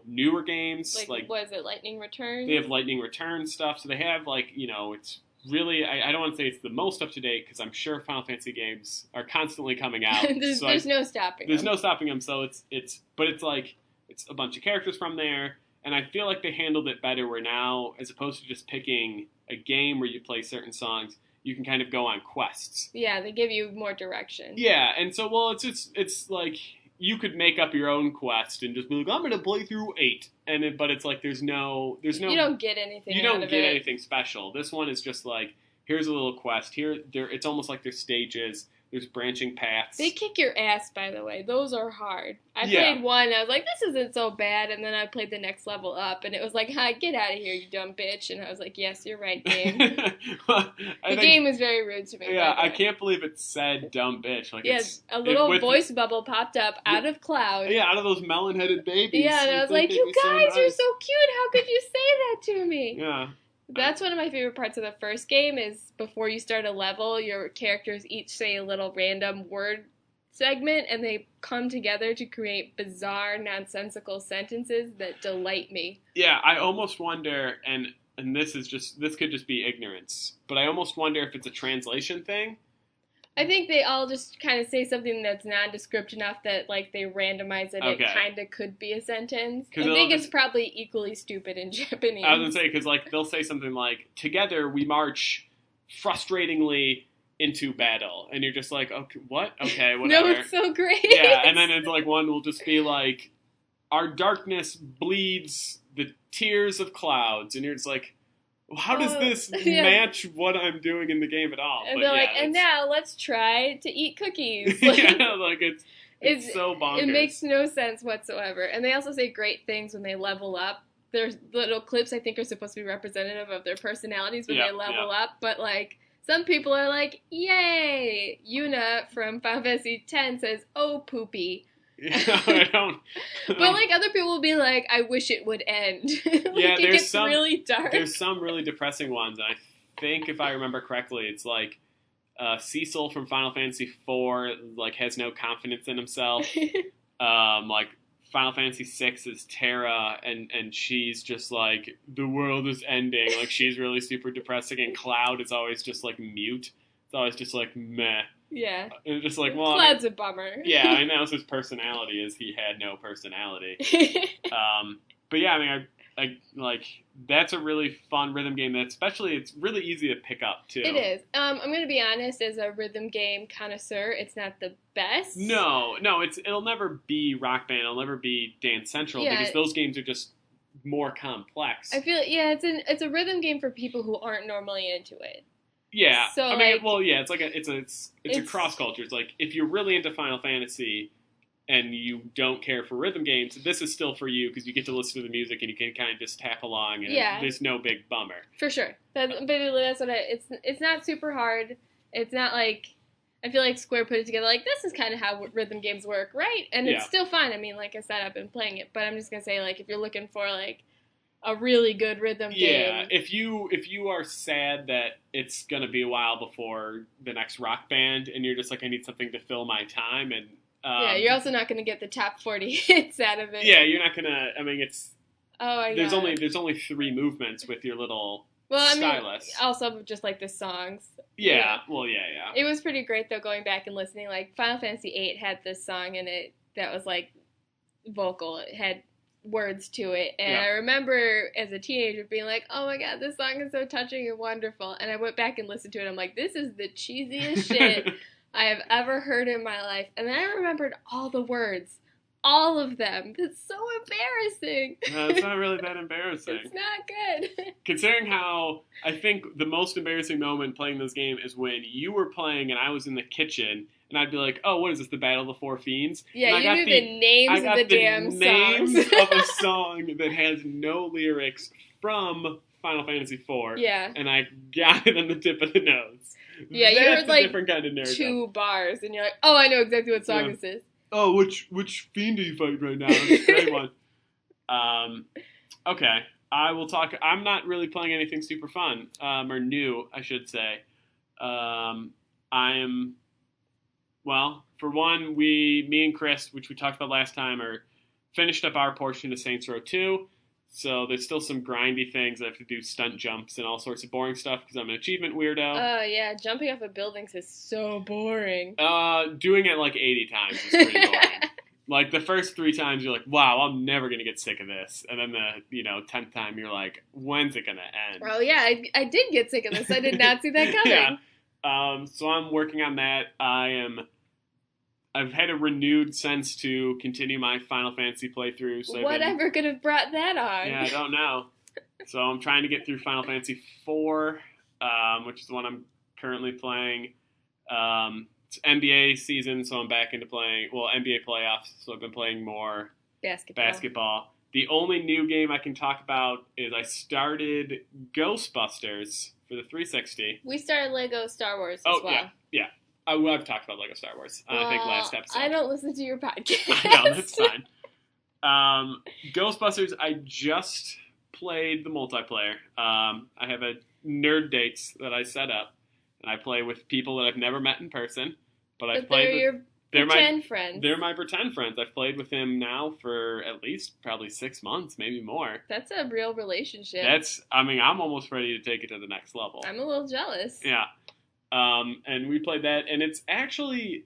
newer games. Like, what is it, Lightning Returns? They have Lightning Return stuff. So they have, like, it's... Really, I don't want to say it's the most up-to-date, because I'm sure Final Fantasy games are constantly coming out. There's no stopping them. There's no stopping them, so it's like, it's a bunch of characters from there, and I feel like they handled it better, where now, as opposed to just picking a game where you play certain songs, you can kind of go on quests. Yeah, they give you more direction. Yeah, and so, well, it's like... You could make up your own quest and just be like, I'm going to play through 8. But it's like, there's no... You don't get anything You don't get anything special. This one is just like, here's a little quest. It's almost like there's stages. There's branching paths. They kick your ass, by the way. Those are hard. I played one, I was like, this isn't so bad, and then I played the next level up, and it was like, hi, get out of here, you dumb bitch, and I was like, yes, you're right, game. The game was very rude to me. Yeah, I can't believe it said dumb bitch. Like, a little voice bubble popped up out of cloud. Yeah, out of those melon-headed babies. Yeah, and I was like, you guys are so cute, how could you say that to me? Yeah. That's one of my favorite parts of the first game, is before you start a level, your characters each say a little random word segment, and they come together to create bizarre, nonsensical sentences that delight me. Yeah, I almost wonder, and and this could just be ignorance, but I almost wonder if it's a translation thing. I think they all just kind of say something that's nondescript enough that like they randomize it. Okay. It kind of could be a sentence. I 'Cause think it'll it's probably equally stupid in Japanese. I was gonna say, because like they'll say something like, "Together we march frustratingly into battle," and you're just like, "Okay, what? Okay, whatever." No, it's so great. Yeah, and then it's like one will just be like, "Our darkness bleeds the tears of clouds," and you're just like, well, how does this yeah. match what I'm doing in the game at all? And But they're yeah, like, and it's- now let's try to eat cookies. Like, yeah, like it's so bonkers. It makes no sense whatsoever. And they also say great things when they level up. There's little clips I think are supposed to be representative of their personalities when Yeah, they level up, but like some people are like, yay! Yuna from Final Fantasy X says, oh poopy. Yeah, I don't. But like other people will be like, I wish it would end. Like, Yeah, it there's gets some really dark. There's some really depressing ones. And I think if I remember correctly, it's like Cecil from Final Fantasy IV like has no confidence in himself. Like Final Fantasy VI is Terra, and she's just like, the world is ending. Like she's really super depressing, and Cloud is always just like mute. It's always just like meh. Yeah. And it's just like, well, Cloud's a bummer. yeah, I know his personality is he had no personality. But yeah, I mean, I like that's a really fun rhythm game. That especially it's really easy to pick up too. It is. I'm gonna be honest. As a rhythm game connoisseur, it's not the best. No, it'll never be Rock Band. It'll never be Dance Central because those games are just more complex. I feel it's a rhythm game for people who aren't normally into it. Yeah, So, I mean, like, well, yeah, it's like it's a cross culture. It's like if you're really into Final Fantasy and you don't care for rhythm games, this is still for you because you get to listen to the music and you can kind of just tap along and there's no big bummer. For sure. That's what it's not super hard. It's not like I feel like Square put it together like this is kind of how rhythm games work, right? And it's still fun. I mean, like I said, I've been playing it, but I'm just gonna say like if you're looking for like a really good rhythm game. Yeah, if you are sad that it's gonna be a while before the next Rock Band, and you're just like, I need something to fill my time, and you're also not gonna get the top 40 hits out of it. Yeah, you're not gonna. I mean, it's there's God. only 3 movements with your little stylus. mean, also just like the songs. Yeah, well, yeah. It was pretty great though going back and listening. Like Final Fantasy VIII had this song in it that was like vocal. It had words to it, and I remember as a teenager being like, oh my god, this song is so touching and wonderful, and I went back and listened to it. I'm like, this is the cheesiest shit I have ever heard in my life. And then I remembered all the words, all of them. It's so embarrassing. No, it's not really that embarrassing. It's not good. Considering how I think the most embarrassing moment playing this game is when you were playing and I was in the kitchen. And I'd be like, oh, what is this, the Battle of the Four Fiends? Yeah, and you knew the names of the damn songs. names of a song that has no lyrics from Final Fantasy IV. Yeah. And I got it on the tip of the nose. Yeah, you That's heard like different kind of nerd 2 bars, and you're like, oh, I know exactly what song this is. Oh, which fiend do you fight right now? That's a great one. Okay, I will talk. I'm not really playing anything super fun, or new, I should say. I am... Well, for one, me and Chris, which we talked about last time, are finished up our portion of Saints Row 2. So there's still some grindy things. I have to do stunt jumps and all sorts of boring stuff because I'm an achievement weirdo. Oh, yeah. Jumping off of buildings is so boring. Doing it like 80 times is pretty boring. Like the first 3 times you're like, wow, I'm never going to get sick of this. And then the 10th time you're like, when's it going to end? Oh, yeah. I did get sick of this. I did not see that coming. Yeah. So I'm working on that. I've had a renewed sense to continue my Final Fantasy playthrough. So Whatever could have brought that on? Yeah, I don't know. So I'm trying to get through Final Fantasy IV, which is the one I'm currently playing. It's NBA season, so I'm back into playing, NBA playoffs, so I've been playing more basketball. The only new game I can talk about is I started Ghostbusters for the 360. We started Lego Star Wars as well. Yeah. I've talked about Lego Star Wars, I think, last episode. I don't listen to your podcast. I know, that's fine. Ghostbusters, I just played the multiplayer. I have a nerd dates that I set up, and I play with people that I've never met in person. But I've played they're your Pretend friends. They're my pretend friends. I've played with him now for at least probably 6 months, maybe more. That's a real relationship. I'm almost ready to take it to the next level. I'm a little jealous. Yeah. And we played that, and it's actually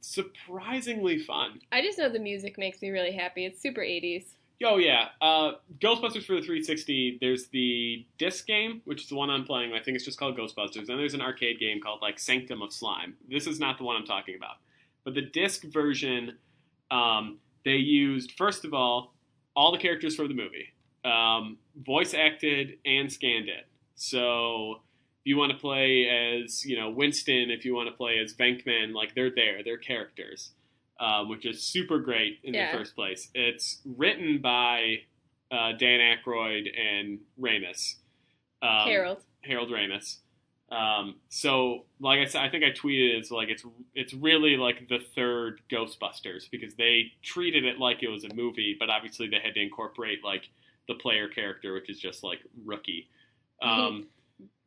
surprisingly fun. I just know the music makes me really happy. It's super 80s. Oh, yeah. Ghostbusters for the 360, there's the disc game, which is the one I'm playing. I think it's just called Ghostbusters. And there's an arcade game called, like, Sanctum of Slime. This is not the one I'm talking about. But the disc version, they used, first of all the characters for the movie. Voice acted and scanned it. So if you want to play as, Winston, if you want to play as Venkman, like, they're there. They're characters. Which is super great in the first place. It's written by Dan Aykroyd and Ramis. Harold Ramis. So, like I said, I think I tweeted it's like it's really like the third Ghostbusters because they treated it like it was a movie, but obviously they had to incorporate like the player character, which is just like Rookie.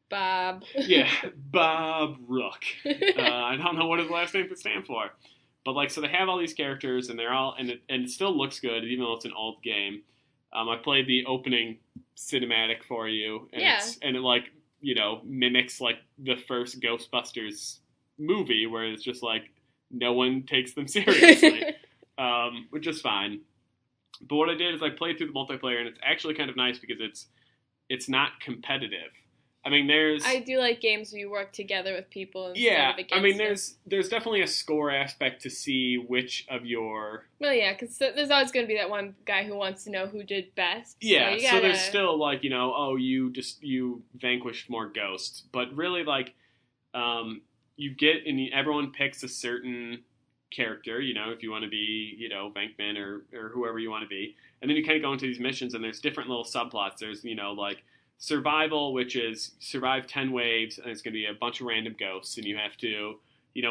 Bob. Yeah, Bob Rook. I don't know what his last name could stand for. But, like, so they have all these characters, and they're all, and it still looks good, even though it's an old game. I played the opening cinematic for you, and it, like, mimics, like, the first Ghostbusters movie, where it's just, like, no one takes them seriously, which is fine. But what I did is I played through the multiplayer, and it's actually kind of nice because it's not competitive. I mean, I do like games where you work together with people instead of against them. I mean, there's definitely a score aspect to see which of your... Well, yeah, because there's always going to be that one guy who wants to know who did best. Yeah, so there's still, like, you vanquished more ghosts. But really, like, you get... And everyone picks a certain character, if you want to be, Venkman or whoever you want to be. And then you kind of go into these missions, and there's different little subplots. There's, like... Survival, which is survive 10 waves, and it's going to be a bunch of random ghosts, and you have to,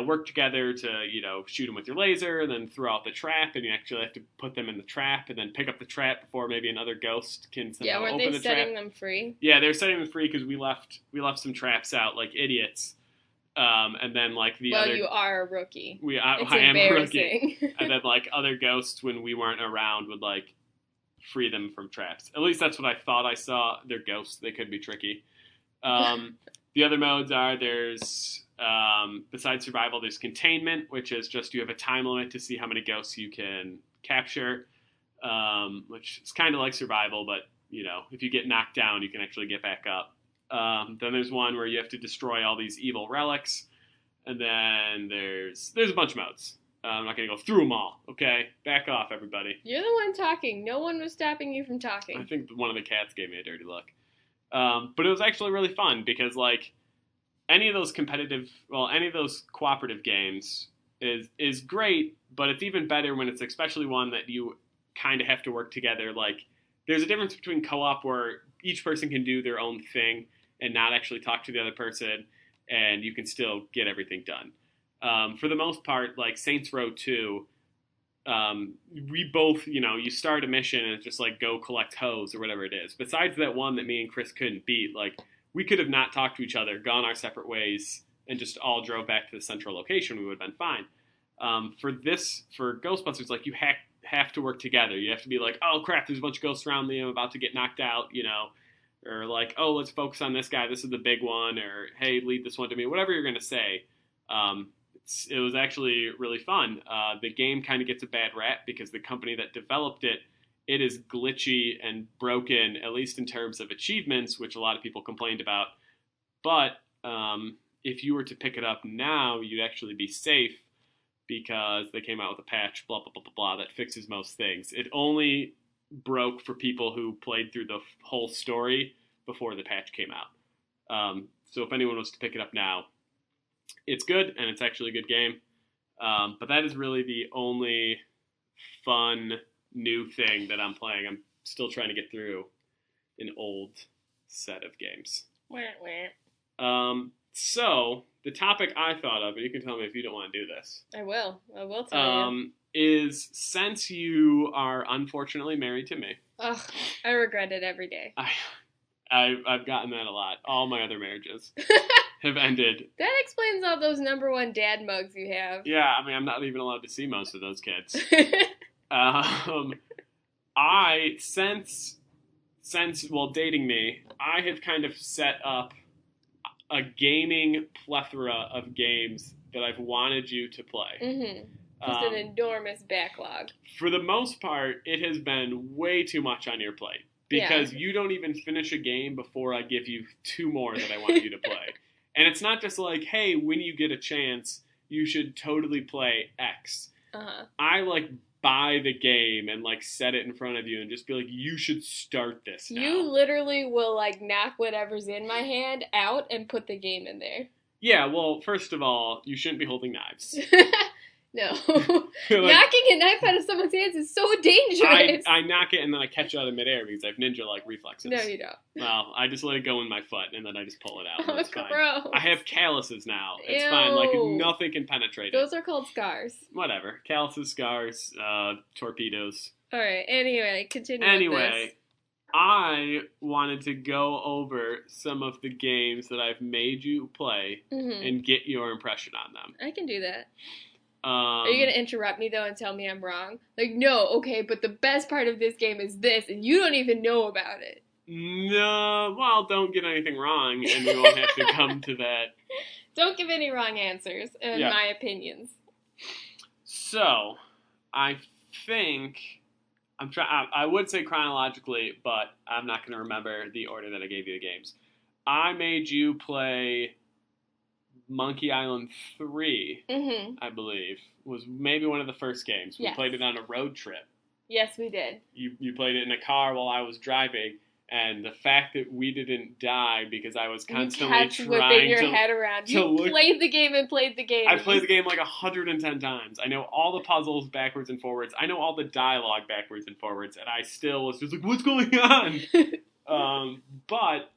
work together to, shoot them with your laser, and then throw out the trap, and you actually have to put them in the trap, and then pick up the trap before maybe another ghost can somehow open the trap. Yeah, were they setting them free? Yeah, they were setting them free because we left some traps out like idiots, and then like Well, you are a rookie. I am a rookie, and then like other ghosts when we weren't around would like free them from traps. At least that's what I thought I saw. They're ghosts. They could be tricky. The other modes are there's, besides survival, there's containment, which is just you have a time limit to see how many ghosts you can capture, which is kind of like survival, but, if you get knocked down, you can actually get back up. Then there's one where you have to destroy all these evil relics. And then there's a bunch of modes. I'm not going to go through them all, okay? Back off, everybody. You're the one talking. No one was stopping you from talking. I think one of the cats gave me a dirty look. But it was actually really fun because, like, any of those cooperative games is great, but it's even better when it's especially one that you kind of have to work together. Like, there's a difference between co-op where each person can do their own thing and not actually talk to the other person, and you can still get everything done. For the most part, like Saints Row 2, we both, you start a mission and it's just like go collect hose or whatever it is. Besides that one that me and Chris couldn't beat, like we could have not talked to each other, gone our separate ways, and just all drove back to the central location. We would have been fine. For Ghostbusters, like you have to work together. You have to be like, oh crap, there's a bunch of ghosts around me. I'm about to get knocked out, or like, oh, let's focus on this guy. This is the big one, or hey, lead this one to me. Whatever you're going to say. It was actually really fun. The game kind of gets a bad rap because the company that developed it is glitchy and broken, at least in terms of achievements, which a lot of people complained about. But if you were to pick it up now, you'd actually be safe because they came out with a patch, blah, blah, blah, blah, blah, that fixes most things. It only broke for people who played through the whole story before the patch came out. So if anyone was to pick it up now, it's good, and it's actually a good game. But that is really the only fun new thing that I'm playing. I'm still trying to get through an old set of games. So, the topic I thought of, and you can tell me if you don't want to do this. I will tell you. Is since you are unfortunately married to me. Ugh, I regret it every day. I've gotten that a lot. All my other marriages have ended. That explains all those number one dad mugs you have. Yeah, I mean, I'm not even allowed to see most of those kids. Since dating me, I have kind of set up a gaming plethora of games that I've wanted you to play. Mm-hmm. Just an enormous backlog. For the most part, it has been way too much on your plate. Because you don't even finish a game before I give you 2 more that I want you to play. And it's not just like, hey, when you get a chance, you should totally play X. Uh-huh. I, buy the game and, set it in front of you and just be like, you should start this now. You literally will, knock whatever's in my hand out and put the game in there. Yeah, well, first of all, you shouldn't be holding knives. No. Knocking a knife out of someone's hands is so dangerous. I knock it and then I catch it out of midair because I have ninja-like reflexes. No, you don't. Well, I just let it go in my foot and then I just pull it out. Oh, it's fine. gross. I have calluses now. It's Ew. fine. Nothing can penetrate Those are called scars. Whatever. Calluses, scars, torpedoes. All right. Anyway, continue with this. I wanted to go over some of the games that I've made you play and get your impression on them. I can do that. Are you going to interrupt me, though, and tell me I'm wrong? No, okay, but the best part of this game is this, and you don't even know about it. No, well, don't get anything wrong, and we won't have to come to that. Don't give any wrong answers, in my opinions. So, I think... I would say chronologically, but I'm not going to remember the order that I gave you the games. I made you play... Monkey Island 3, I believe, was maybe one of the first games. We played it on a road trip. Yes, we did. You played it in a car while I was driving, and the fact that we didn't die because I was constantly trying your head around. You played the game and played the game. I played the game 110 times. I know all the puzzles backwards and forwards. I know all the dialogue backwards and forwards, and I still was just like, what's going on? But...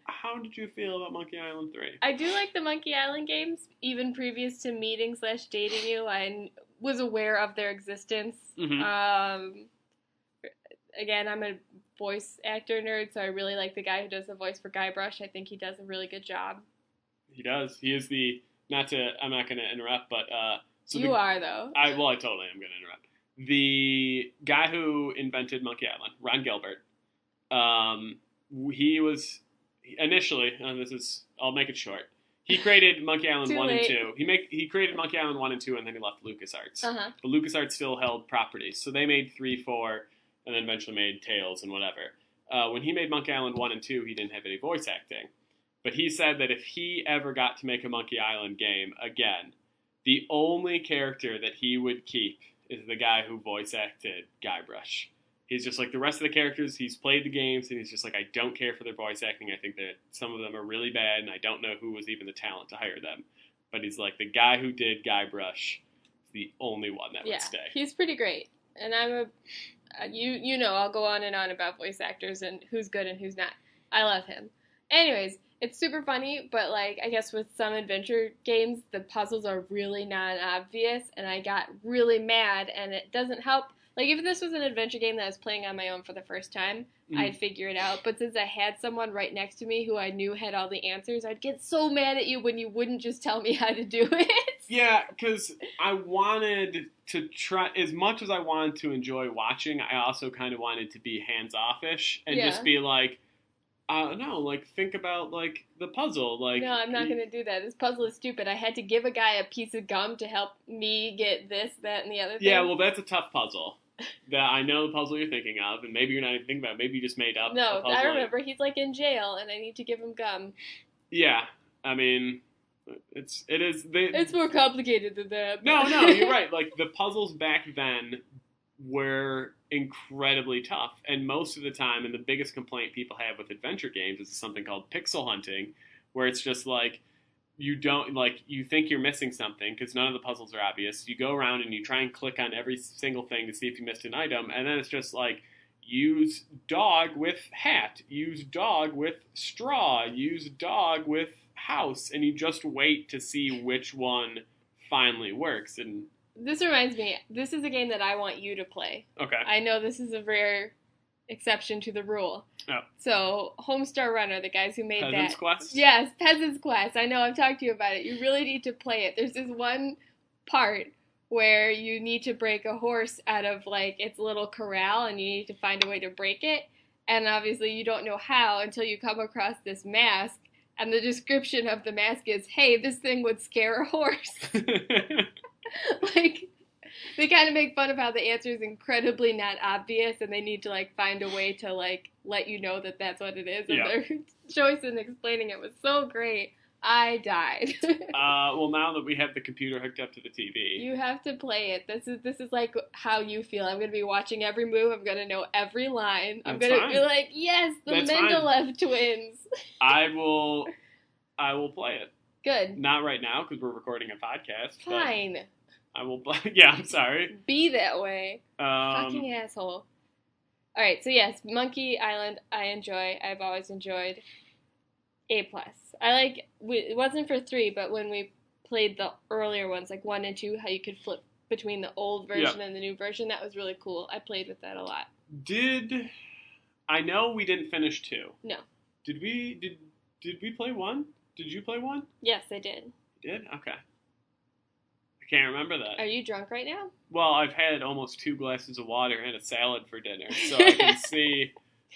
How did you feel about Monkey Island 3? I do like the Monkey Island games. Even previous to meeting/dating you, I was aware of their existence. Again, I'm a voice actor nerd, so I really like the guy who does the voice for Guybrush. I think he does a really good job. He does. He is I'm not going to interrupt, but... you are, though. I totally am going to interrupt. The guy who invented Monkey Island, Ron Gilbert, he was... Initially, I'll make it short. He created Monkey Island 1 and 2. He created Monkey Island 1 and 2, and then he left LucasArts. But LucasArts still held properties, so they made 3, 4, and then eventually made Tales and whatever. When he made Monkey Island 1 and 2, he didn't have any voice acting. But he said that if he ever got to make a Monkey Island game again, the only character that he would keep is the guy who voice acted Guybrush. He's just like the rest of the characters, he's played the games, and he's just like, I don't care for their voice acting. I think that some of them are really bad, and I don't know who was even the talent to hire them. But he's like, the guy who did Guybrush is the only one that would stay. He's pretty great. And I'll go on and on about voice actors and who's good and who's not. I love him. Anyways, it's super funny, but I guess with some adventure games, the puzzles are really non-obvious, and I got really mad, and it doesn't help. If this was an adventure game that I was playing on my own for the first time, I'd figure it out. But since I had someone right next to me who I knew had all the answers, I'd get so mad at you when you wouldn't just tell me how to do it. Yeah, because I wanted to try, as much as I wanted to enjoy watching, I also kind of wanted to be hands-off-ish and just be like, think about, the puzzle. No, I'm not going to do that. This puzzle is stupid. I had to give a guy a piece of gum to help me get this, that, and the other thing. Yeah, well, that's a tough puzzle. That I know the puzzle you're thinking of, and maybe you're not even thinking about it. Maybe you just made up a puzzle. I remember. He's, in jail, and I need to give him gum. Yeah, I mean, it's more complicated than that. No, you're right. The puzzles back then were incredibly tough, and most of the time, and the biggest complaint people have with adventure games is something called pixel hunting, where it's just you don't, you think you're missing something because none of the puzzles are obvious. You go around and you try and click on every single thing to see if you missed an item, and then it's just use dog with hat, use dog with straw, use dog with house, and you just wait to see which one finally works. And this reminds me, this is a game that I want you to play. Okay. I know this is a rare exception to the rule. Oh. So, Homestar Runner, the guys who made Peasant's that. Quest? Yes, Peasant's Quest. I know, I've talked to you about it. You really need to play it. There's this one part where you need to break a horse out of, like, its little corral, and you need to find a way to break it. And obviously you don't know how until you come across this mask, and the description of the mask is, hey, this thing would scare a horse. Like, they kind of make fun of how the answer is incredibly not obvious, and they need to, like, find a way to, like, let you know that that's what it is. And their choice in explaining it was so great. I died. Well, now that we have the computer hooked up to the TV. You have to play it. This is like how you feel. I'm going to be watching every move. I'm going to know every line. I'm going to be like, yes, the Mendeleev twins. I will play it. Good. Not right now because we're recording a podcast. Fine. I will play. Yeah, I'm sorry. Be that way. Fucking asshole. All right, so yes, Monkey Island I enjoy. I've always enjoyed. A+. I like, it wasn't for 3, but when we played the earlier ones, like 1 and 2, how you could flip between the old version and the new version, that was really cool. I played with that a lot. I know we didn't finish 2. No. Did we play 1? Did you play 1? Yes, I did. You did? Okay. I can't remember that. Are you drunk right now? Well, I've had almost 2 glasses of water and a salad for dinner, so I can see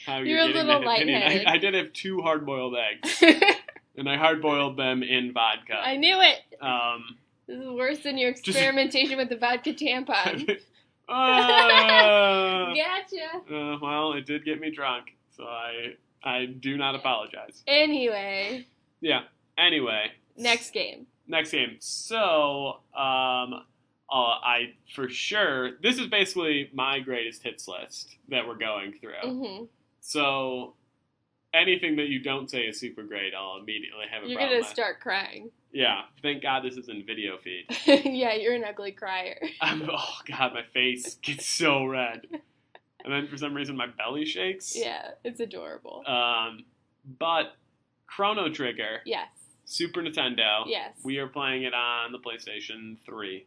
how you're getting that opinion. I did have 2 hard-boiled eggs, and I hard-boiled them in vodka. I knew it. This is worse than your experimentation with the vodka tampon. Gotcha. Well, it did get me drunk, so I do not apologize. Anyway. Yeah. Anyway. Next game. So, I for sure, this is basically my greatest hits list that we're going through. Mm-hmm. So, anything that you don't say is super great, I'll immediately have a problem with. You're going to start crying. Yeah. Thank God this isn't video feed. Yeah, you're an ugly crier. Oh, God, my face gets so red. And then for some reason my belly shakes. Yeah, it's adorable. But Chrono Trigger. Yes. Super Nintendo. Yes. We are playing it on the PlayStation 3.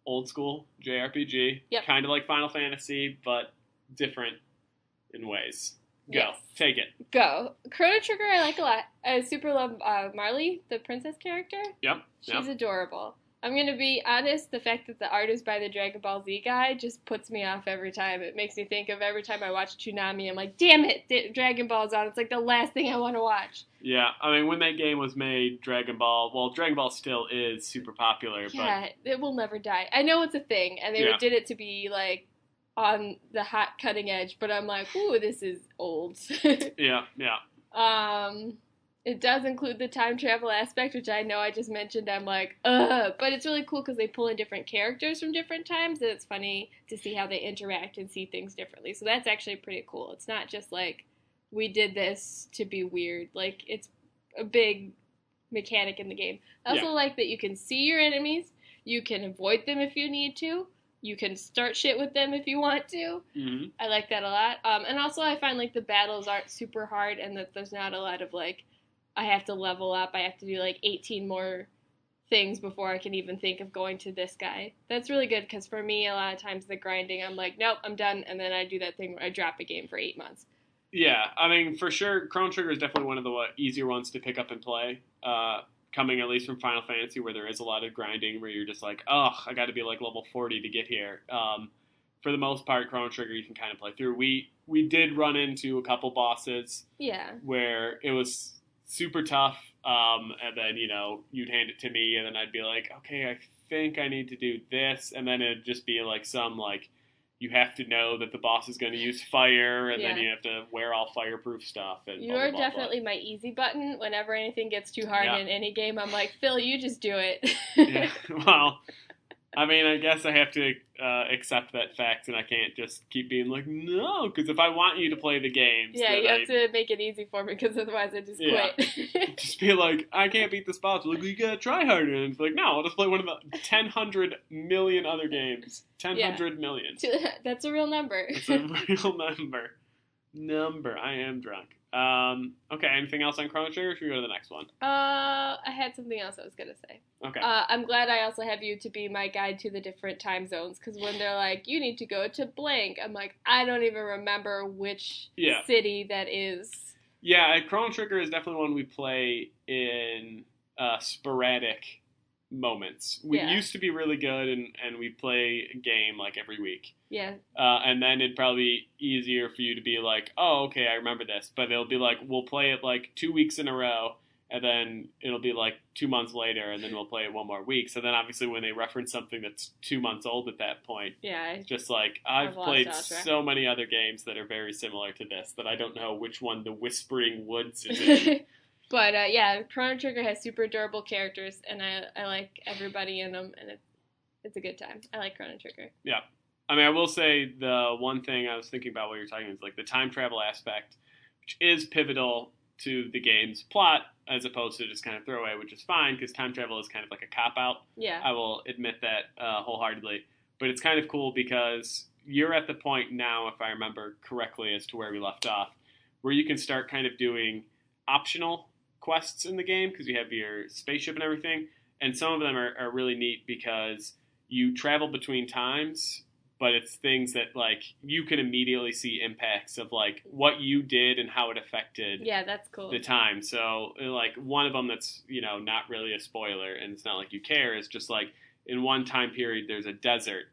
Old school JRPG. Yep. Kind of like Final Fantasy, but different in ways. Go. Yes. Take it. Go. Chrono Trigger I like a lot. I super love Marley, the princess character. Yep. She's adorable. I'm going to be honest, the fact that the art is by the Dragon Ball Z guy just puts me off every time. It makes me think of every time I watch Toonami, I'm like, damn it, Dragon Ball's on. It's like the last thing I want to watch. Yeah, I mean, when that game was made, Dragon Ball still is super popular. Yeah, it will never die. I know it's a thing, and they did it to be, like, on the hot cutting edge, but I'm like, ooh, this is old. Yeah. It does include the time travel aspect, which I know I just mentioned. I'm like, ugh. But it's really cool because they pull in different characters from different times, and it's funny to see how they interact and see things differently. So that's actually pretty cool. It's not just like, we did this to be weird. Like, it's a big mechanic in the game. I also like that you can see your enemies. You can avoid them if you need to. You can start shit with them if you want to. Mm-hmm. I like that a lot. And also I find, like, the battles aren't super hard and that there's not a lot of, like, I have to level up. I have to do, like, 18 more things before I can even think of going to this guy. That's really good because for me, a lot of times the grinding, I'm like, nope, I'm done. And then I do that thing where I drop a game for 8 months. Yeah, I mean, for sure, Chrono Trigger is definitely one of the easier ones to pick up and play. Coming at least from Final Fantasy, where there is a lot of grinding, where you're just like, ugh, I got to be like level 40 to get here. For the most part, Chrono Trigger you can kind of play through. We did run into a couple bosses, where it was super tough, and then you'd hand it to me, and then I'd be like, okay, I think I need to do this, and then it'd just be like some like, you have to know that the boss is going to use fire, and then you have to wear all fireproof stuff. And you are definitely my easy button. Whenever anything gets too hard in any game, I'm like, Phil, you just do it. Yeah, well, I mean, I guess I have to accept that fact, and I can't just keep being like, no, because if I want you to play the games... Yeah, you have to make it easy for me, because otherwise I just quit. Just be like, I can't beat this boss. Like, you gotta try harder. And it's like, no, I'll just play one of the 1,000 million other games. 1,000 million. That's a real number. It's a real number. I am drunk. Okay, anything else on Chrono Trigger? Or should we go to the next one? I had something else I was gonna say. Okay. I'm glad I also have you to be my guide to the different time zones, because when they're like, you need to go to blank, I'm like, I don't even remember which Yeah. city that is. Yeah, Chrono Trigger is definitely one we play in sporadic moments. We Yeah. used to be really good, and we play a game like every week. Yeah. And then it'd probably be easier for you to be like, oh, okay, I remember this. But it'll be like, we'll play it like 2 weeks in a row, and then it'll be like 2 months later, and then we'll play it one more week. So then obviously when they reference something that's 2 months old at that point, Yeah. it's just like, I've lost played all track. so many other games that are very similar to this that I don't know which one the Whispering Woods is in. But yeah, Chrono Trigger has super adorable characters, and I like everybody in them, and it's a good time. I like Chrono Trigger. Yeah. I mean, I will say the one thing I was thinking about while you're talking is like the time travel aspect, which is pivotal to the game's plot as opposed to just kind of throwaway, which is fine because time travel is kind of like a cop-out. Yeah. I will admit that wholeheartedly. But it's kind of cool because you're at the point now, if I remember correctly as to where we left off, where you can start kind of doing optional quests in the game because you have your spaceship and everything. And some of them are really neat because you travel between times, but it's things that like you can immediately see impacts of like what you did and how it affected Yeah, that's cool. the time. So like one of them that's, you know, not really a spoiler and it's not like you care, is just like in one time period there's a desert,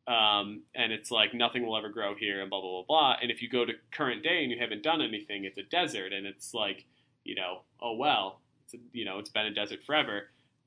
and it's like nothing will ever grow here and blah blah blah blah. And if you go to current day and you haven't done anything, it's a desert, and it's like, you know, oh well, it's been a desert forever.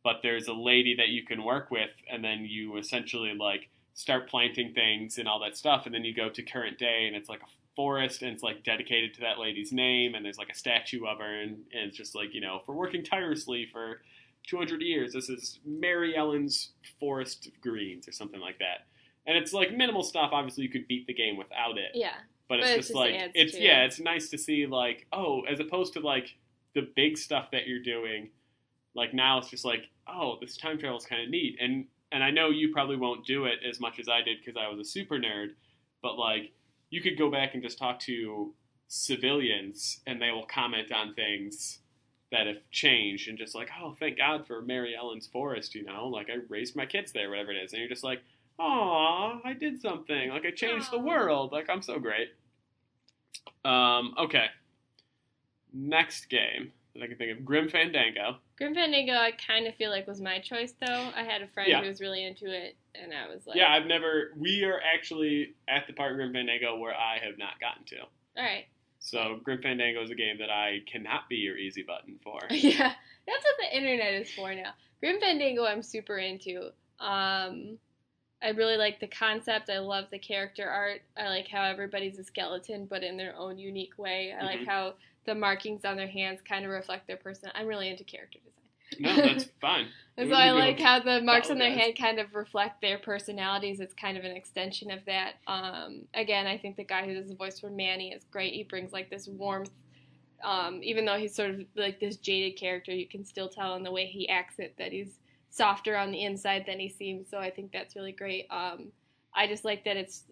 But there's a lady that you can work with, and then you essentially like start planting things and all that stuff, and then you go to current day and it's like a forest and it's like dedicated to that lady's name, and there's like a statue of her, and it's just like, you know, for working tirelessly for 200 years, this is Mary Ellen's Forest of Greens or something like that. And it's like minimal stuff. Obviously you could beat the game without it. Yeah. But it's just like, it's nice to see like, oh, as opposed to like the big stuff that you're doing, like now it's just like, oh, this time travel is kind of neat. And I know you probably won't do it as much as I did because I was a super nerd, but like you could go back and just talk to civilians and they will comment on things that have changed and just like, oh, thank God for Mary Ellen's Forest, you know, like I raised my kids there, whatever it is. And you're just like, aw, I did something. Like I changed the world. Like I'm so great. Okay. Next game that I can think of, Grim Fandango. Grim Fandango, I kind of feel like was my choice, though. I had a friend who was really into it, and I was like... Yeah, we are actually at the part of Grim Fandango where I have not gotten to. Alright. So Grim Fandango is a game that I cannot be your easy button for. Yeah, that's what the internet is for now. Grim Fandango I'm super into. I really like the concept. I love the character art. I like how everybody's a skeleton, but in their own unique way. I like how the markings on their hands kind of reflect their person. I'm really into character design. No, that's fine. And so I like how the marks on their hand kind of reflect their personalities. It's kind of an extension of that. Again, I think the guy who does the voice for Manny is great. He brings like this warmth. Even though he's sort of like this jaded character, you can still tell in the way he acts it that he's softer on the inside than he seems. So I think that's really great. I just like that it's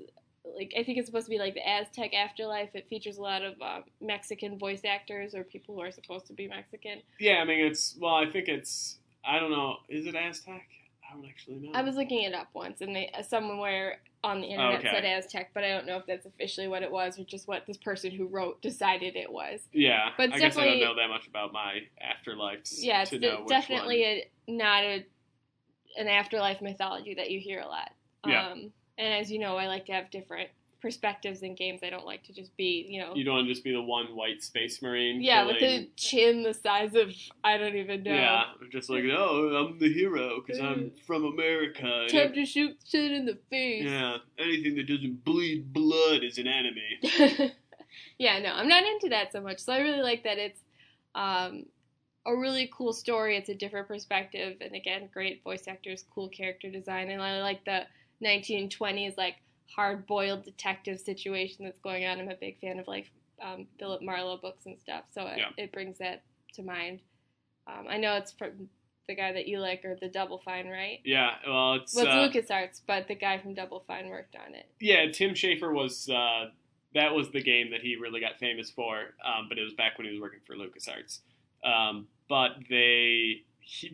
like, I think it's supposed to be like the Aztec afterlife. It features a lot of Mexican voice actors or people who are supposed to be Mexican. Yeah, I mean, I think it's, I don't know, is it Aztec? I don't actually know. I was looking it up once, and somewhere on the internet said Aztec, but I don't know if that's officially what it was or just what this person who wrote decided it was. Yeah, but I guess I don't know that much about my afterlives. Yeah, it's definitely not an afterlife mythology that you hear a lot. Yeah. And as you know, I like to have different perspectives in games. I don't like to just be, you know... You don't want to just be the one white space marine. Yeah, with a chin the size of, I don't even know. Yeah, just like, oh, I'm the hero because I'm from America. Time to shoot shit in the face. Yeah, anything that doesn't bleed blood is an enemy. Yeah, no, I'm not into that so much. So I really like that it's a really cool story. It's a different perspective. And again, great voice actors, cool character design. And I like the 1920s, like, hard-boiled detective situation that's going on. I'm a big fan of like Philip Marlowe books and stuff, so it brings that to mind. I know it's from the guy that you like, or the Double Fine, right? Yeah, it's LucasArts, but the guy from Double Fine worked on it. Yeah, Tim Schafer was that was the game that he really got famous for. But it was back when he was working for LucasArts. But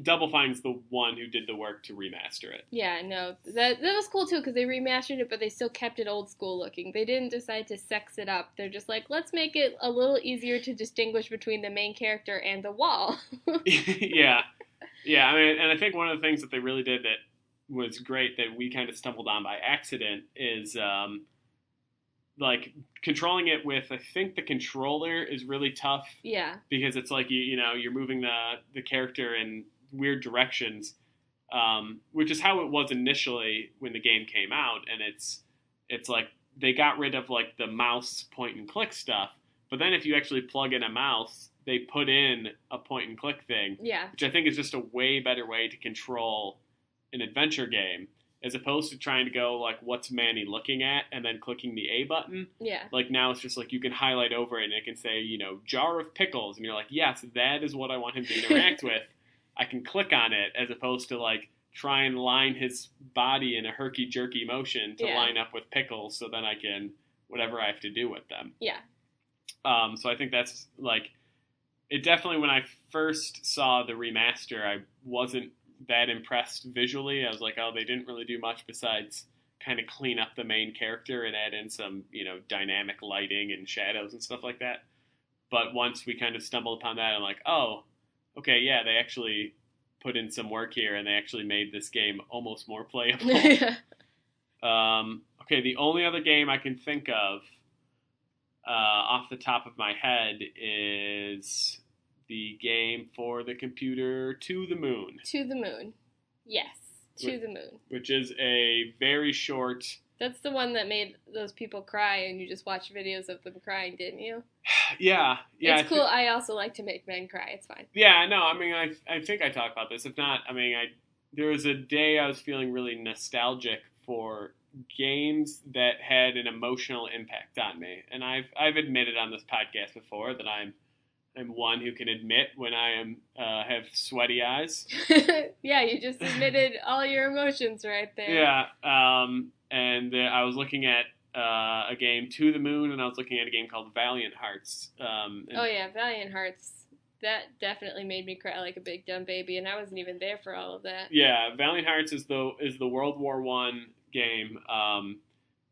Double Fine's the one who did the work to remaster it. Yeah, no, that was cool too because they remastered it, but they still kept it old school looking. They didn't decide to sex it up. They're just like, let's make it a little easier to distinguish between the main character and the wall. Yeah. I mean, and I think one of the things that they really did that was great that we kind of stumbled on by accident is like controlling it with, I think the controller is really tough. Yeah. Because it's like you're moving the character in weird directions, which is how it was initially when the game came out, and it's like they got rid of like the mouse point and click stuff, but then if you actually plug in a mouse, they put in a point and click thing. Yeah. Which I think is just a way better way to control an adventure game. As opposed to trying to go, like, what's Manny looking at, and then clicking the A button. Yeah. Like, now it's just, like, you can highlight over it, and it can say, jar of pickles. And you're like, yes, that is what I want him to interact with. I can click on it, as opposed to, like, try and line his body in a herky-jerky motion to line up with pickles, so then I can, whatever I have to do with them. Yeah. So I think that's, like, it definitely, when I first saw the remaster, I wasn't that impressed visually. I was like, oh, they didn't really do much besides kind of clean up the main character and add in some, dynamic lighting and shadows and stuff like that. But once we kind of stumbled upon that, I'm like, oh, okay, yeah, they actually put in some work here and they actually made this game almost more playable. Okay, the only other game I can think of off the top of my head is the game for the computer To the Moon. To the Moon. Yes, To the Moon. Which is a very short... That's the one that made those people cry, and you just watched videos of them crying, didn't you? Yeah. It's cool. I also like to make men cry. It's fine. Yeah, no, I mean, I think I talked about this. If not, I mean, there was a day I was feeling really nostalgic for games that had an emotional impact on me. And I've admitted on this podcast before that I'm one who can admit when I have sweaty eyes. Yeah, you just admitted all your emotions right there. Yeah, and I was looking at a game To the Moon, and I was looking at a game called Valiant Hearts. Oh yeah, Valiant Hearts. That definitely made me cry like a big dumb baby, and I wasn't even there for all of that. Yeah, Valiant Hearts is the World War I game,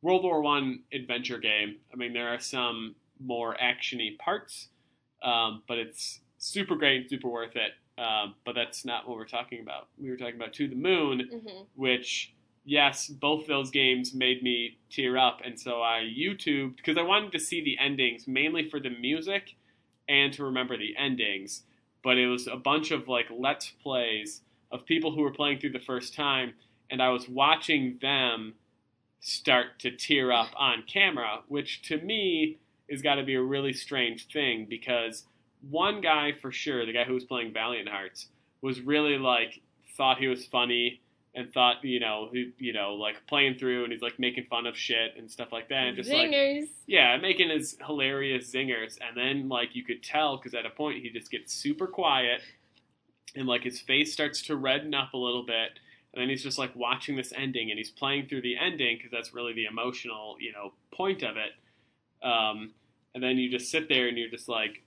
World War I adventure game. I mean, there are some more action-y parts. But it's super great and super worth it. But that's not what we're talking about. We were talking about To the Moon, which, yes, both those games made me tear up. And so I YouTubed, because I wanted to see the endings, mainly for the music and to remember the endings. But it was a bunch of, like, Let's Plays of people who were playing through the first time. And I was watching them start to tear up on camera, which to me has got to be a really strange thing, because one guy for sure, the guy who was playing Valiant Hearts, was really like thought he was funny and thought like playing through, and he's like making fun of shit and stuff like that, and just zingers. Like making his hilarious zingers, and then like you could tell because at a point he just gets super quiet and like his face starts to redden up a little bit. And then he's just like watching this ending, and he's playing through the ending because that's really the emotional, point of it. And then you just sit there and you're just like,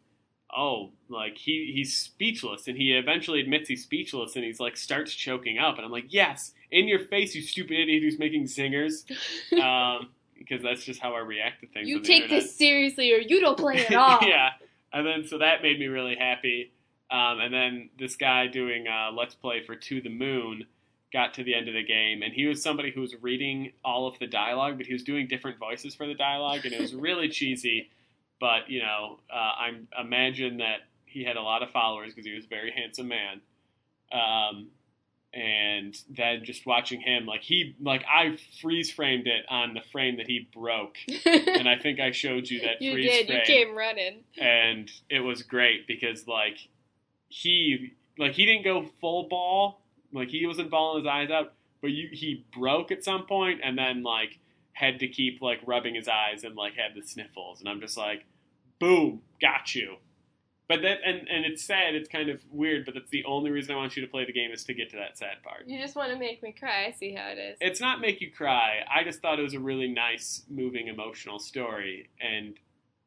oh, like he's speechless, and he eventually admits he's speechless, and he's like starts choking up, and I'm like, yes, in your face, you stupid idiot who's making zingers, because that's just how I react to things. You take this seriously, or you don't play at all. Yeah, and then so that made me really happy, and then this guy doing Let's Play for To the Moon got to the end of the game, and he was somebody who was reading all of the dialogue, but he was doing different voices for the dialogue, and it was really cheesy. But, I imagine that he had a lot of followers because he was a very handsome man. And then just watching him, I freeze framed it on the frame that he broke. And I think I showed you that you freeze did. frame. You came running. And it was great because, he didn't go full ball. He wasn't bawling his eyes out. But he broke at some point and then, had to keep rubbing his eyes and had the sniffles, and I'm just like, boom, got you. But that and it's sad. It's kind of weird, but that's the only reason I want you to play the game is to get to that sad part. You just want to make me cry. I see how it is. It's not make you cry. I just thought it was a really nice, moving, emotional story. And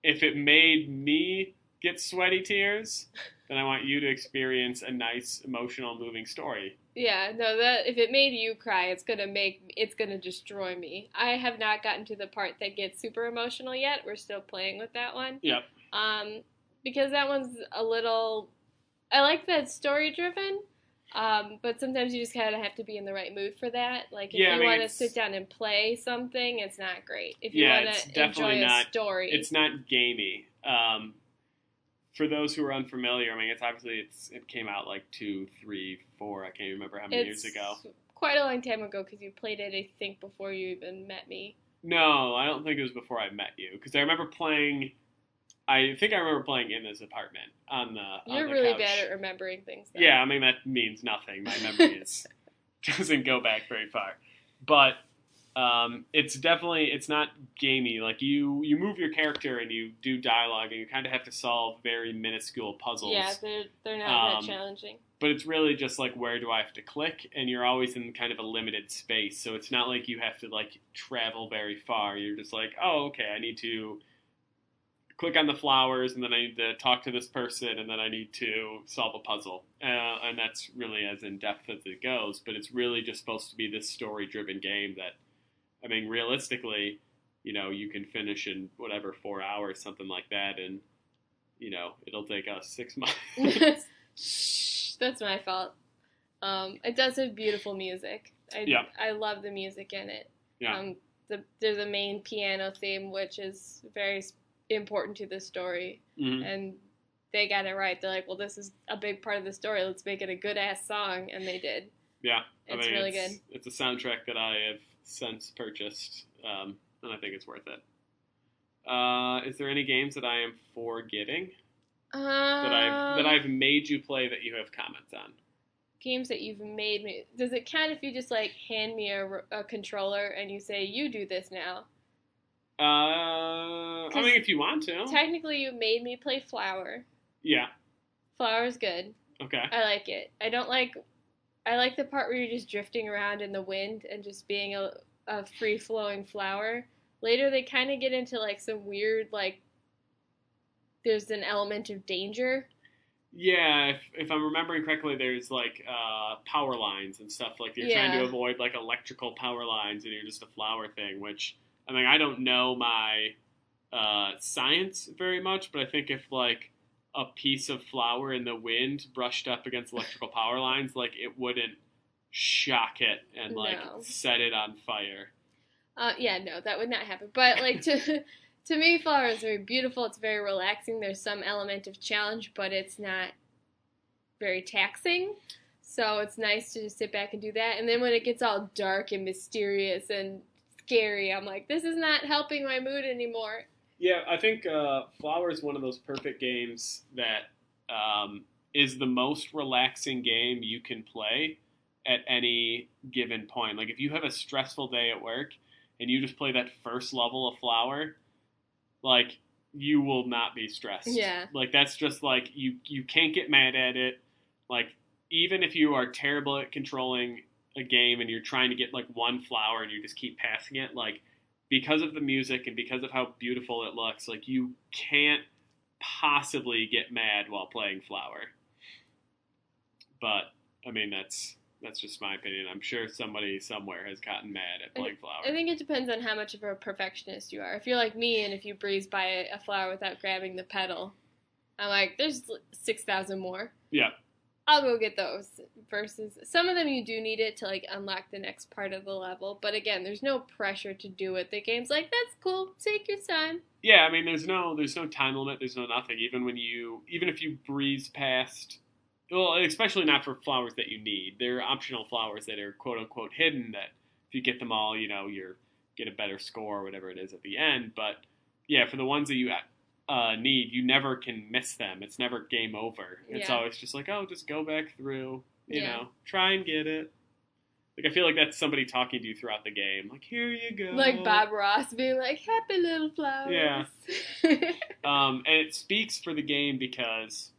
if it made me get sweaty tears, then I want you to experience a nice, emotional, moving story. Yeah, no, that if it made you cry, it's gonna destroy me. I have not gotten to the part that gets super emotional yet. We're still playing with that one. Yep. Because that one's a little. I like that story driven. But sometimes you just kind of have to be in the right mood for that. Like if you want to sit down and play something, it's not great. If you want to enjoy a story, it's not gamey. For those who are unfamiliar, I mean, it came out like 2, 3, 4. I can't remember how many years ago. Quite a long time ago because you played it, I think, before you even met me. No, I don't think it was before I met you because I remember playing. I think I remember playing in this apartment on the. You're really bad at remembering things, though. Yeah, I mean that means nothing. My memory doesn't go back very far, but it's not gamey. Like you move your character and you do dialogue and you kind of have to solve very minuscule puzzles. Yeah, they're not that challenging. But it's really just like where do I have to click, and you're always in kind of a limited space, so it's not like you have to like travel very far. You're just like, oh, okay, I need to click on the flowers, and then I need to talk to this person, and then I need to solve a puzzle. And that's really as in-depth as it goes, but it's really just supposed to be this story-driven game that, I mean, realistically, you can finish in whatever, 4 hours, something like that, and, it'll take us 6 months. Shh, that's my fault. It does have beautiful music. I love the music in it. Yeah. There's a main piano theme, which is very important to the story, and they got it right. They're like, well, this is a big part of the story, let's make it a good ass song, and they did. Yeah, it's really good. It's a soundtrack that I have since purchased, and I think it's worth it. Is there any games that I am forgetting that I've made you play that you have comments on? Games that you've made me. Does it count if you just like hand me a controller and you say you do this now? I mean, if you want to. Technically, you made me play Flower. Yeah. Flower's good. Okay. I like it. I like the part where you're just drifting around in the wind and just being a free-flowing flower. Later, they kind of get into, like, some weird, like, there's an element of danger. Yeah, if I'm remembering correctly, there's, like, power lines and stuff. Like, you're trying to avoid, like, electrical power lines, and you're just a flower thing, which... I mean, I don't know my science very much, but I think if, like, a piece of flour in the wind brushed up against electrical power lines, like, it wouldn't shock it and, like, set it on fire. Yeah, no, that would not happen. But, like, to me, flower is very beautiful. It's very relaxing. There's some element of challenge, but it's not very taxing. So it's nice to just sit back and do that. And then when it gets all dark and mysterious and scary, I'm like, this is not helping my mood anymore. Yeah, I think Flower is one of those perfect games that is the most relaxing game you can play at any given point. Like, if you have a stressful day at work and you just play that first level of Flower, like, you will not be stressed. Yeah. Like, that's just, like, you can't get mad at it. Like, even if you are terrible at controlling a game and you're trying to get like one flower and you just keep passing it, like, because of the music and because of how beautiful it looks, like, you can't possibly get mad while playing Flower. But I mean, that's just my opinion. I'm sure somebody somewhere has gotten mad at playing Flower. I think it depends on how much of a perfectionist you are. If you're like me and if you breeze by a flower without grabbing the petal, I'm like, there's 6,000 more. Yeah. I'll go get those. Versus some of them you do need it to like unlock the next part of the level. But again, there's no pressure to do it. The game's like, that's cool. Take your time. Yeah, I mean, there's no time limit. There's no nothing. Even if you breeze past, well, especially not for flowers that you need. There are optional flowers that are quote unquote hidden that if you get them all, you get a better score or whatever it is at the end. But yeah, for the ones that you need, you never can miss them. It's never game over. It's always just like, oh, just go back through, you know, try and get it. Like, I feel like that's somebody talking to you throughout the game. Like, here you go. Like Bob Ross being like, happy little flowers. Yeah. And it speaks for the game because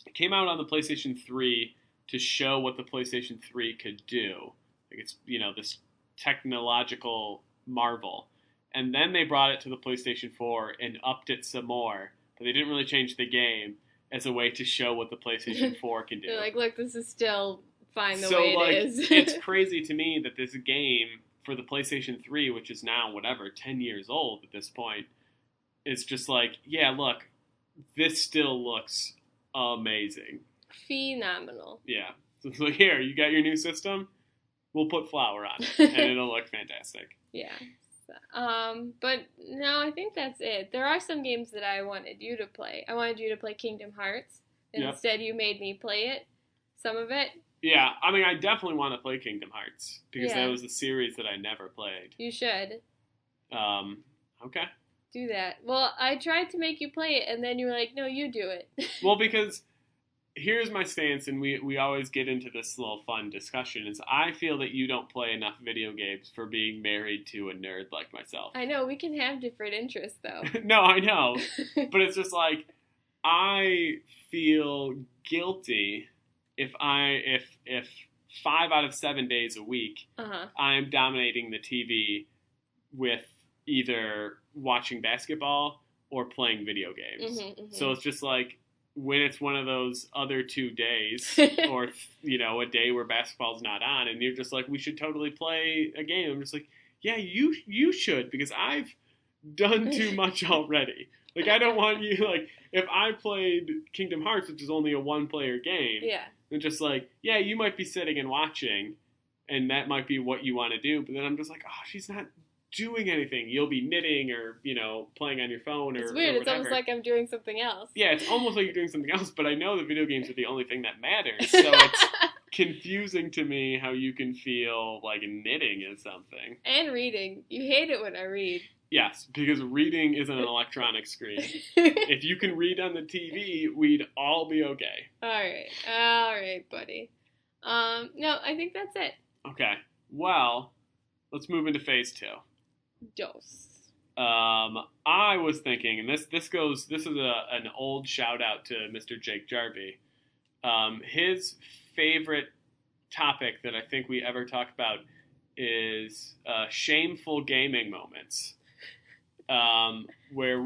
it came out on the PlayStation 3 to show what the PlayStation 3 could do. Like, it's, this technological marvel. And then they brought it to the PlayStation 4 and upped it some more. But they didn't really change the game as a way to show what the PlayStation 4 can do. They're like, look, this is still fine the way it is. It's crazy to me that this game for the PlayStation 3, which is now, 10 years old at this point, is just like, yeah, look, this still looks amazing. Phenomenal. Yeah. So it's like, here, you got your new system? We'll put flour on it, and it'll look fantastic. Yeah. But no, I think that's it. There are some games that I wanted you to play. I wanted you to play Kingdom Hearts. And Yep. Instead, you made me play it. Some of it. Yeah, I mean, I definitely want to play Kingdom Hearts, because Yeah. that was a series that I never played. You should Okay. do that. Well, I tried to make you play it, and then you were like, no, you do it. Well, because here's my stance, and we always get into this little fun discussion, is I feel that you don't play enough video games for being married to a nerd like myself. I know, we can have different interests, though. No, I know. But it's just like, I feel guilty if 5 out of 7 days a week Uh-huh. I'm dominating the TV with either watching basketball or playing video games. So it's just like, when it's one of those other 2 days, or a day where basketball's not on, and you're just like, we should totally play a game. I'm just like, yeah, you should, because I've done too much already. Like, I don't want you, like, if I played Kingdom Hearts, which is only a 1-player game, Yeah. then just like, yeah, you might be sitting and watching, and that might be what you want to do, but then I'm just like, oh, she's not doing anything. You'll be knitting or, playing on your phone or It's weird. or It's almost whatever. like I'm doing something else. Yeah, it's almost like you're doing something else, but I know that video games are the only thing that matters, so it's confusing to me how you can feel like knitting is something. And reading. You hate it when I read. Yes, because reading is an electronic screen. If you can read on the TV, we'd all be okay. All right, buddy. No, I think that's it. Okay, well, let's move into phase 2. Dose. I was thinking, and this is an old shout out to Mr. Jake Jarvie. His favorite topic that I think we ever talk about is shameful gaming moments. Where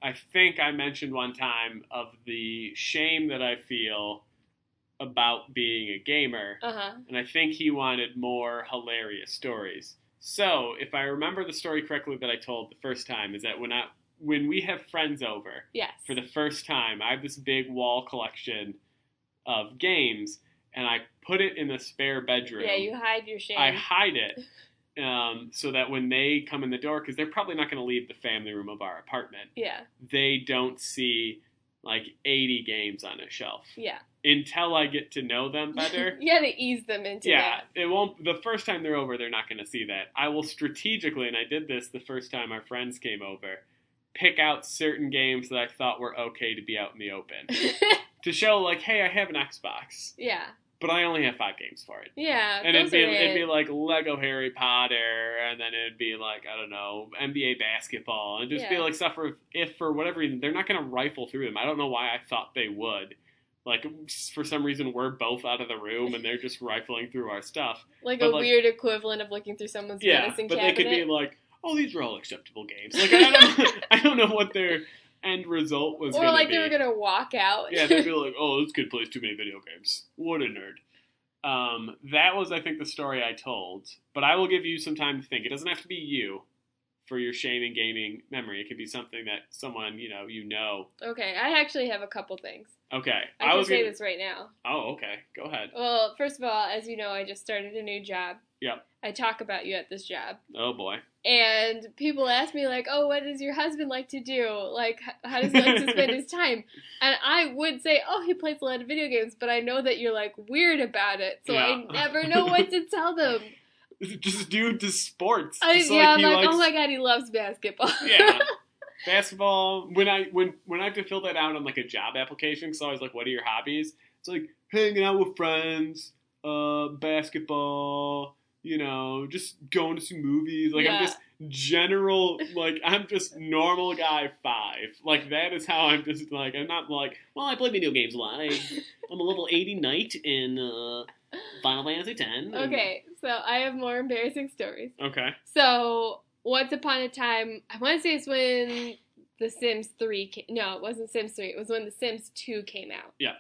I think I mentioned one time of the shame that I feel about being a gamer, Uh-huh. and I think he wanted more hilarious stories. So, if I remember the story correctly that I told the first time, is that when we have friends over Yes. for the first time, I have this big wall collection of games, and I put it in the spare bedroom. Yeah, you hide your shame. I hide it so that when they come in the door, because they're probably not going to leave the family room of our apartment, Yeah. they don't see like 80 games on a shelf. Yeah. Until I get to know them better. You gotta ease them into Yeah, that. it won't. The first time they're over, they're not going to see that. I will strategically, and I did this the first time our friends came over, pick out certain games that I thought were okay to be out in the open to show, like, hey, I have an Xbox, Yeah. but I only have 5 games for it. Yeah. And those it'd are be it. like Lego Harry Potter, and then it'd be like, I don't know, NBA basketball, and just be Yeah. like stuff if for whatever reason they're not going to rifle through them. I don't know why I thought they would. Like, for some reason, we're both out of the room, and they're just rifling through our stuff. Like but a like- weird equivalent of looking through someone's Yeah, medicine but cabinet. they could be like, oh, these are all acceptable games. Like, I don't know what their end result was or going to like be. they were gonna walk out. Yeah, they'd be like, oh, this kid plays too many video games. What a nerd. That was, I think, the story I told. But I will give you some time to think. It doesn't have to be you for your shame in gaming memory. It could be something that someone, you know. Okay, I actually have a couple things. Okay. I can was say gonna... this right now. Oh, okay. Go ahead. Well, first of all, as you know, I just started a new job. Yep. I talk about you at this job. Oh, boy. And people ask me, like, oh, what does your husband like to do? Like, how does he like to spend his time? And I would say, oh, he plays a lot of video games, but I know that you're, like, weird about it, so I Yeah. never know what to tell them. Just do the sports. I'm Just like, he likes... oh my god, he loves basketball. Yeah. Basketball, when I have to fill that out on like a job application, so I was like, what are your hobbies? It's like hanging out with friends, basketball, just going to see movies. Like, Yeah. I'm just general, like, I'm just normal guy 5. Like, that is how I'm just, like, I'm not like, well, I play video games a lot. I'm a level 80 knight in Final Fantasy X. Okay, so I have more embarrassing stories. Okay. So, once upon a time, I want to say it's when The Sims 3 came. No, it wasn't Sims 3. It was when The Sims 2 came out. Yeah.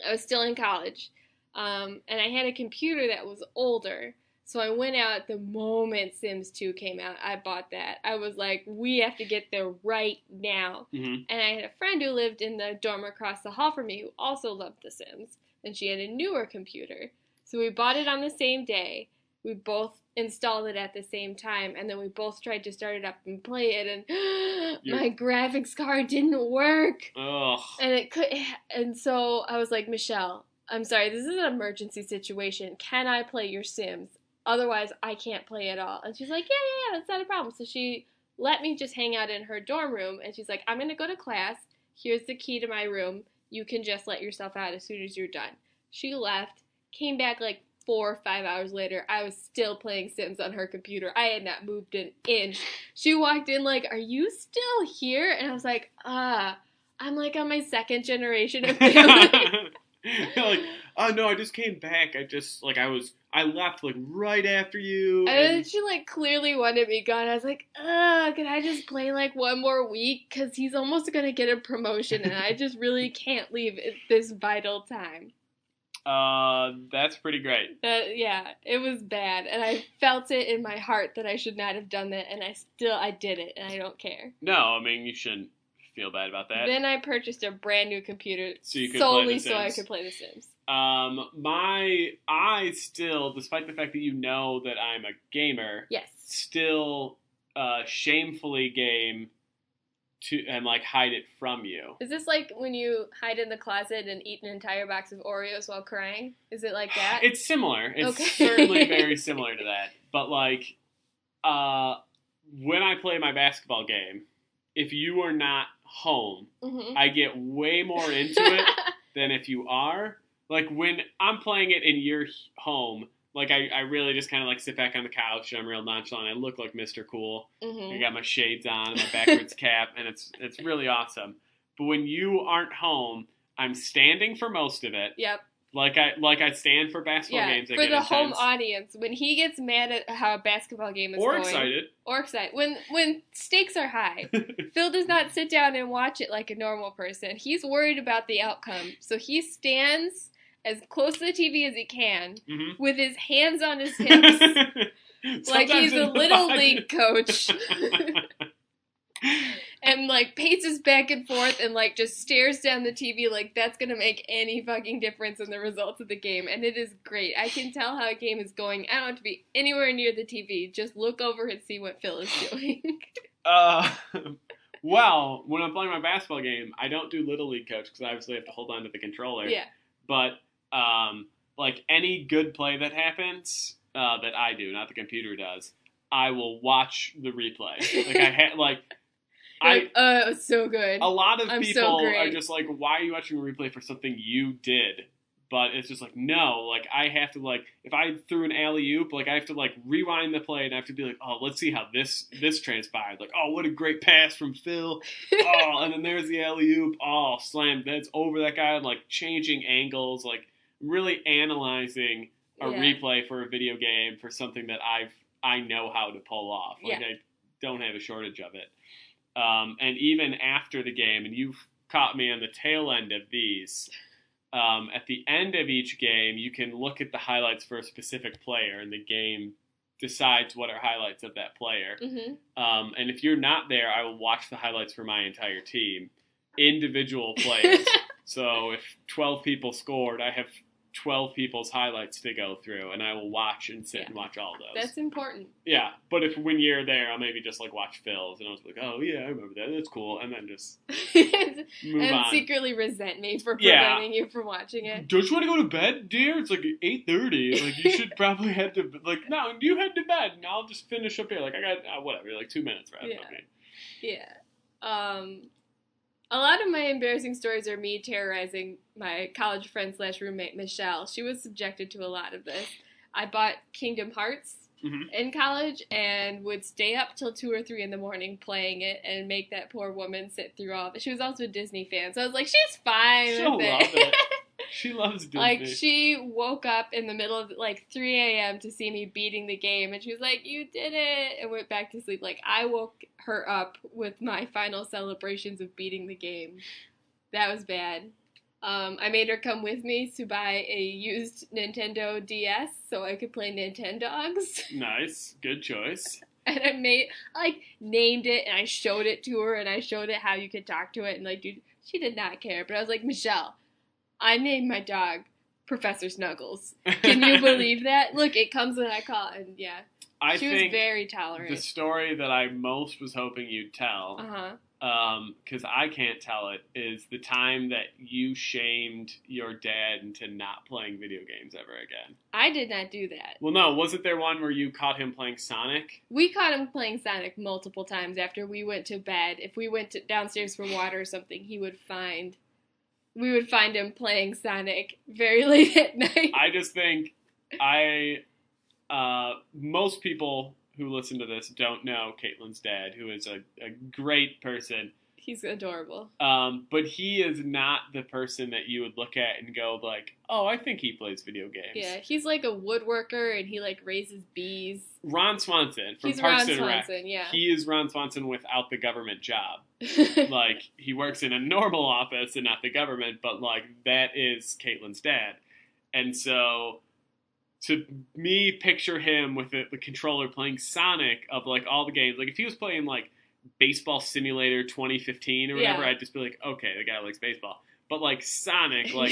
I was still in college. And I had a computer that was older. So I went out the moment Sims 2 came out. I bought that. I was like, we have to get there right now. Mm-hmm. And I had a friend who lived in the dorm across the hall from me who also loved The Sims. And she had a newer computer. So we bought it on the same day. We both installed it at the same time. And then we both tried to start it up and play it. And my graphics card didn't work. Ugh. And so I was like, Michelle, I'm sorry, this is an emergency situation. Can I play your Sims? Otherwise, I can't play at all. And she's like, yeah, that's not a problem. So she let me just hang out in her dorm room. And she's like, I'm going to go to class. Here's the key to my room. You can just let yourself out as soon as you're done. She left, came back like 4 or 5 hours later. I was still playing Sims on her computer. I had not moved an inch. She walked in like, are you still here? And I was like, I'm like on my second generation of family. Like, oh no, I just came back. I left like right after you. And then she like clearly wanted me gone. I was like, can I just play like one more week? Because he's almost going to get a promotion and I just really can't leave at this vital time. That's pretty great. Yeah, it was bad. And I felt it in my heart that I should not have done that. And I did it and I don't care. No, I mean, you shouldn't feel bad about that. Then I purchased a brand new computer so you could solely so I could play The Sims. I still, despite the fact that you know that I'm a gamer, yes, still shamefully game and like hide it from you. Is this like when you hide in the closet and eat an entire box of Oreos while crying? Is it like that? It's similar. It's okay. certainly very similar to that. But like, when I play my basketball game, if you are not home, mm-hmm. I get way more into it than if you are. Like, when I'm playing it and you're home, like, I really just kind of, like, sit back on the couch, and I'm real nonchalant. I look like Mr. Cool. Mm-hmm. I got my shades on and my backwards cap, and it's really awesome. But when you aren't home, I'm standing for most of it. Yep. Like I stand for basketball games. For the home audience, when he gets mad at how a basketball game is going. Or excited. When stakes are high, Phil does not sit down and watch it like a normal person. He's worried about the outcome. So he stands as close to the TV as he can, mm-hmm. with his hands on his hips, like he's a little league coach. And, like, paces back and forth and, like, just stares down the TV like that's going to make any fucking difference in the results of the game. And it is great. I can tell how a game is going. I don't have to be anywhere near the TV. Just look over and see what Phil is doing. Well, when I'm playing my basketball game, I don't do Little League coach because I obviously have to hold on to the controller. Yeah. But, like, any good play that happens, that I do, not the computer does, I will watch the replay. Like, it was so good. A lot of people so are just like, why are you watching a replay for something you did? But it's just like, no, like, I have to, like, if I threw an alley-oop, like, I have to, like, rewind the play and I have to be like, oh, let's see how this transpired. Like, oh, what a great pass from Phil. Oh, and then there's the alley-oop. Oh, slam. That's over that guy. Like, changing angles, like, really analyzing a replay for a video game for something that I know how to pull off. Like, I don't have a shortage of it. And even after the game, and you've caught me on the tail end of these, at the end of each game, you can look at the highlights for a specific player, and the game decides what are highlights of that player. Mm-hmm. And if you're not there, I will watch the highlights for my entire team, individual players. So if 12 people scored, I have 12 people's highlights to go through, and I will watch and sit and watch all those. That's important. Yeah, but when you're there, I'll maybe just, like, watch Phil's, and I was like, oh, yeah, I remember that. That's cool. And then just move and on. secretly resent me for preventing you from watching it. Don't you want to go to bed, dear? It's like 8:30. Like, you should probably head to, like, no, you head to bed, and I'll just finish up here. Like, I got, whatever, like 2 minutes, right? Yeah. Okay. Yeah. A lot of my embarrassing stories are me terrorizing my college friend slash roommate, Michelle. She was subjected to a lot of this. I bought Kingdom Hearts in college and would stay up till 2 or 3 in the morning playing it and make that poor woman sit through all of it. She was also a Disney fan, so I was like, she's fine She'll with love it. it. She loves Disney. Like, she woke up in the middle of, like, 3 a.m. to see me beating the game, and she was like, you did it, and went back to sleep. Like, I woke her up with my final celebrations of beating the game. That was bad. I made her come with me to buy a used Nintendo DS so I could play Nintendogs. Nice. Good choice. And named it, and I showed it to her, and I showed it how you could talk to it, and, like, dude, she did not care. But I was like, Michelle, I named my dog Professor Snuggles. Can you believe that? Look, it comes when I call, and yeah. She was very tolerant. The story that I most was hoping you'd tell, because I can't tell it, is the time that you shamed your dad into not playing video games ever again. I did not do that. Well, no, wasn't there one where you caught him playing Sonic? We caught him playing Sonic multiple times after we went to bed. If we went downstairs for water or something, we would find him playing Sonic very late at night. I just think most people who listen to this don't know Caitlin's dad, who is a great person. He's adorable. But he is not the person that you would look at and go like, oh, I think he plays video games. Yeah, he's like a woodworker and he like raises bees. Ron Swanson from He's Parks Ron and Rec. Swanson, yeah. He is Ron Swanson without the government job. Like, he works in a normal office and not the government, but like, that is Caitlin's dad. And so, to me, picture him with the controller playing Sonic of like all the games. Like, if he was playing like Baseball Simulator 2015 or whatever, I'd just be like, okay, the guy likes baseball. But like Sonic, like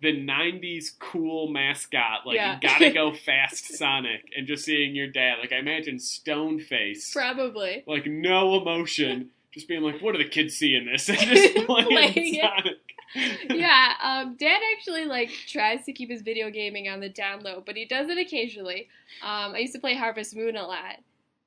the 90s cool mascot, like gotta go fast Sonic, and just seeing your dad, like I imagine stone face. Probably. Like no emotion, just being like, what do the kids see in this? And just playing Sonic. Dad actually like tries to keep his video gaming on the down low, but he does it occasionally. I used to play Harvest Moon a lot.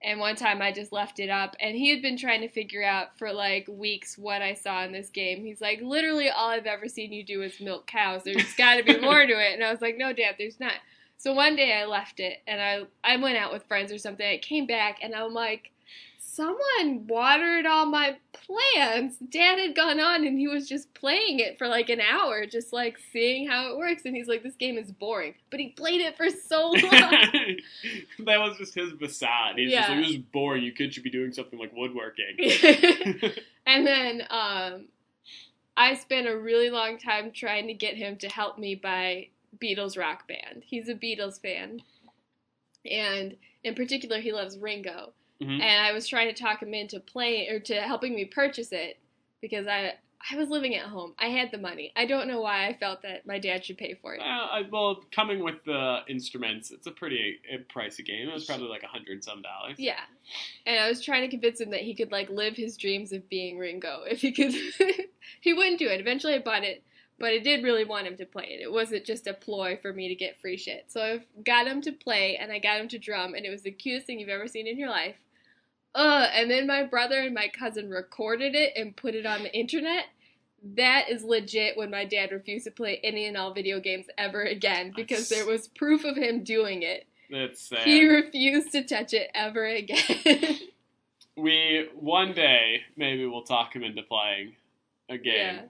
And one time I just left it up, and he had been trying to figure out for like weeks what I saw in this game. He's like, literally all I've ever seen you do is milk cows. There's got to be more to it. And I was like, no, Dad, there's not. So one day I left it, and I went out with friends or something. I came back, and I'm like, someone watered all my plants. Dad had gone on, and he was just playing it for like an hour, just like seeing how it works. And he's like, this game is boring. But he played it for so long. That was just his facade. He's just like, this is boring. You kids should be doing something like woodworking. And then I spent a really long time trying to get him to help me buy Beatles Rock Band. He's a Beatles fan. And in particular, he loves Ringo. Mm-hmm. And I was trying to talk him into playing or to helping me purchase it because I was living at home. I had the money. I don't know why I felt that my dad should pay for it. Well, coming with the instruments, it's a pretty pricey game. It was probably like $100-some. Yeah. And I was trying to convince him that he could like live his dreams of being Ringo. If he could, he wouldn't do it. Eventually I bought it, but I did really want him to play it. It wasn't just a ploy for me to get free shit. So I got him to play and I got him to drum, and it was the cutest thing you've ever seen in your life. And then my brother and my cousin recorded it and put it on the internet. That is legit when my dad refused to play any and all video games ever again because there was proof of him doing it. That's sad. He refused to touch it ever again. One day, maybe we'll talk him into playing a game. Yeah.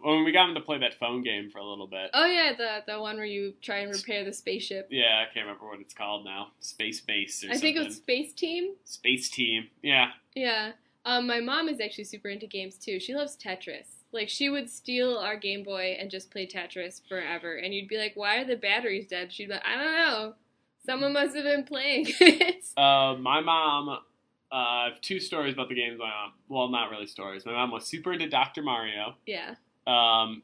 When we got him to play that phone game for a little bit. Oh yeah, the one where you try and repair the spaceship. Yeah, I can't remember what it's called now. Space Base or something. I think it was Space Team. Space Team, yeah. Yeah. My mom is actually super into games too. She loves Tetris. Like, she would steal our Game Boy and just play Tetris forever. And you'd be like, why are the batteries dead? She'd be like, I don't know. Someone must have been playing it. My mom... I have two stories about the games my mom... Well, not really stories. My mom was super into Dr. Mario. Yeah.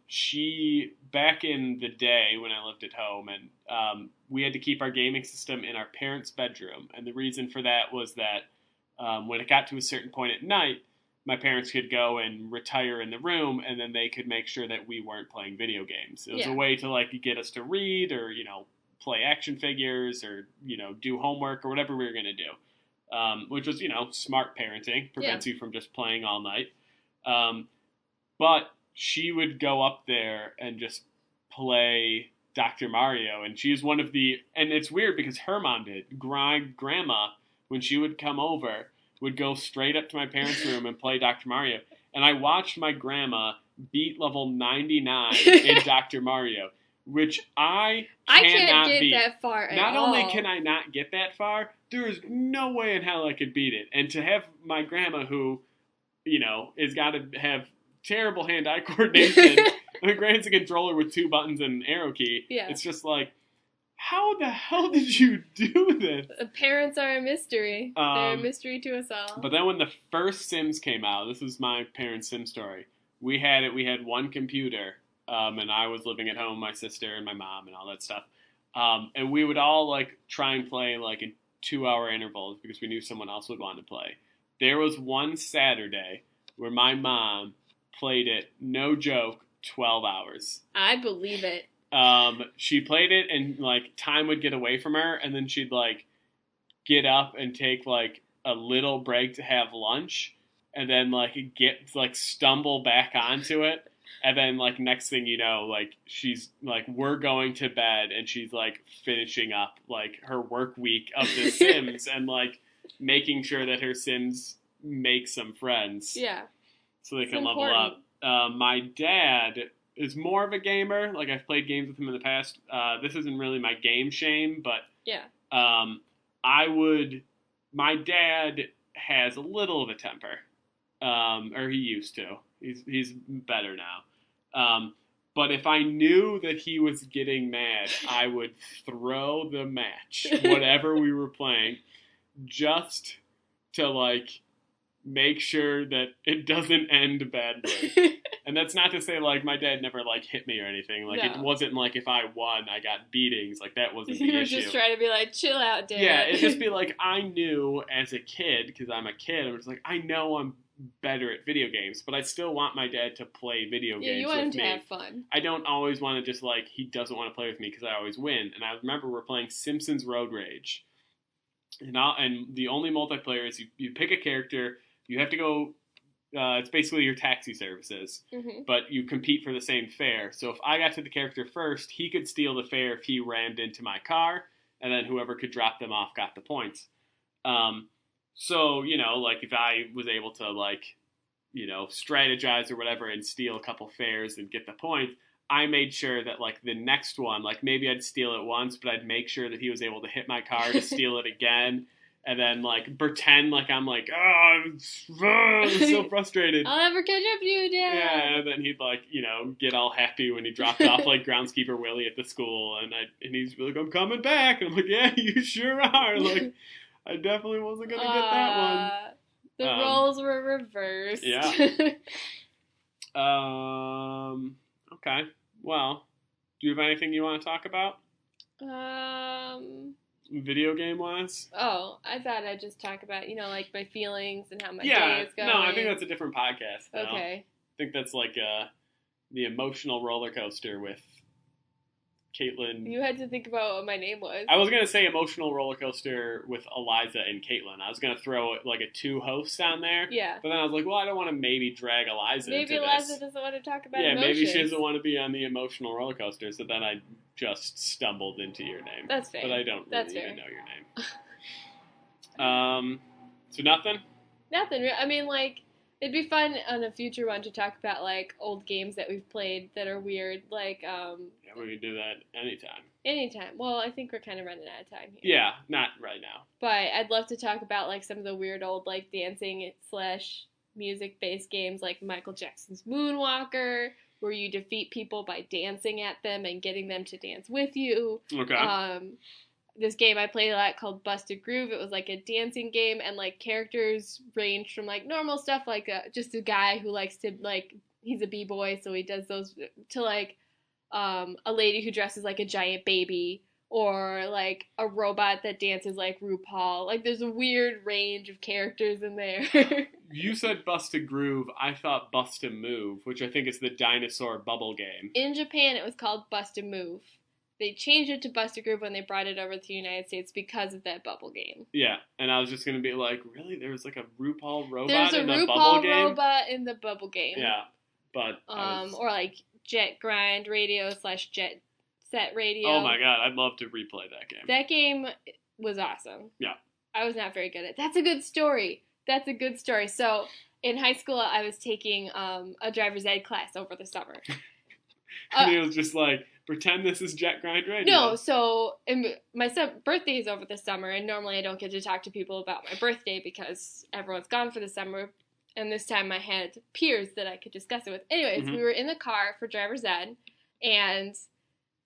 She, back in the day when I lived at home, and we had to keep our gaming system in our parents' bedroom. And the reason for that was that when it got to a certain point at night, my parents could go and retire in the room, and then they could make sure that we weren't playing video games. It was a way to, like, get us to read or, play action figures or, do homework or whatever we were going to do. Which was, smart parenting, prevents you from just playing all night. But she would go up there and just play Dr. Mario, and she's one of the, and it's weird because her mom did. Grandma, when she would come over, would go straight up to my parents' room and play Dr. Mario. And I watched my grandma beat level 99 in Dr. Mario, which I can't get beat. that far at Not all. only can I not get that far, there is no way in hell I could beat it. And to have my grandma, who, has got to have terrible hand-eye coordination, my grandma's a controller with 2 buttons and an arrow key. Yeah. It's just like, how the hell did you do this? Parents are a mystery. They're a mystery to us all. But then when the first Sims came out, this is my parents' Sim story. We had one computer, and I was living at home, my sister and my mom and all that stuff. And we would all try and play in 2-hour intervals because we knew someone else would want to play. There was one Saturday where my mom played it, no joke, 12 hours. I believe it. She played it and time would get away from her, and then she'd get up and take a little break to have lunch, and then stumble back onto it, and then next thing you know, she's we're going to bed, and she's finishing up her work week of The Sims and making sure that her Sims make some friends. Yeah. So they can level up. My dad is more of a gamer. I've played games with him in the past. This isn't really my game shame, but yeah. My dad has a little of a temper, or he used to. He's better now. But if I knew that he was getting mad, I would throw the match, whatever we were playing, just to make sure that it doesn't end badly. And that's not to say my dad never hit me or anything. No. It wasn't if I won I got beatings. That wasn't the issue. You were just trying to be chill out, Dad. Yeah, it'd just be I knew as a kid, because I'm a kid, I was I know I'm better at video games, but I still want my dad to play video games with me. Yeah, you want him to have fun. I don't always want to just he doesn't want to play with me because I always win. And I remember we're playing Simpsons Road Rage. And the only multiplayer is you pick a character, you have to go, it's basically your taxi services, but you compete for the same fare. So if I got to the character first, he could steal the fare if he rammed into my car, and then whoever could drop them off got the points. So, if I was able to, strategize or whatever and steal a couple fares and get the points, I made sure that, the next one, maybe I'd steal it once, but I'd make sure that he was able to hit my car to steal it again, and then, pretend I'm I'm so frustrated. I'll never catch up to you, Dad. Yeah, and then he'd, get all happy when he dropped off, Groundskeeper Willie at the school, and he's I'm coming back, and I'm yeah, you sure are, I definitely wasn't going to get that one. The roles were reversed. Yeah. Okay. Well, do you have anything you want to talk about? Video game wise? Oh, I thought I'd just talk about, my feelings and how my day is going. No, I think that's a different podcast. Though. Okay. I think that's the emotional roller coaster with Caitlin. You had to think about what my name was. I was going to say emotional roller coaster with Eliza and Caitlin. I was going to throw a 2 hosts on there. Yeah. But then I was well, I don't want to maybe drag Eliza into this. Maybe Eliza doesn't want to talk about emotions. Maybe she doesn't want to be on the emotional roller coaster, so then I just stumbled into your name. That's fair. But I don't really even know your name. So nothing? Nothing. I mean, it'd be fun on a future one to talk about, old games that we've played that are weird, Yeah, we can do that anytime. Anytime. Well, I think we're kind of running out of time here. Yeah, not right now. But I'd love to talk about, some of the weird old, dancing/music-based games, like Michael Jackson's Moonwalker, where you defeat people by dancing at them and getting them to dance with you. Okay. This game I played a lot called Busted Groove. It was a dancing game, and characters ranged from normal stuff, just a guy who likes to he's a b-boy, so he does those, to a lady who dresses like a giant baby, or a robot that dances like RuPaul. There's a weird range of characters in there. You said Busted Groove. I thought Bust a Move, which I think is the dinosaur bubble game. In Japan, it was called Bust a Move. They changed it to Busted Groove when they brought it over to the United States because of that bubble game. Yeah, and I was just going to be really? There was a RuPaul robot There's in the RuPaul bubble game? There's a RuPaul robot in the bubble game. Yeah. But or like Jet Grind Radio / Jet Set Radio. Oh my god, I'd love to replay that game. That game was awesome. Yeah. I was not very good at it. That's a good story. So in high school, I was taking a driver's ed class over the summer. And it was just like, pretend this is Jet Grind Radio. No, so my birthday is over the summer, and normally I don't get to talk to people about my birthday because everyone's gone for the summer. And this time I had peers that I could discuss it with. Anyways, we were in the car for driver's ed, and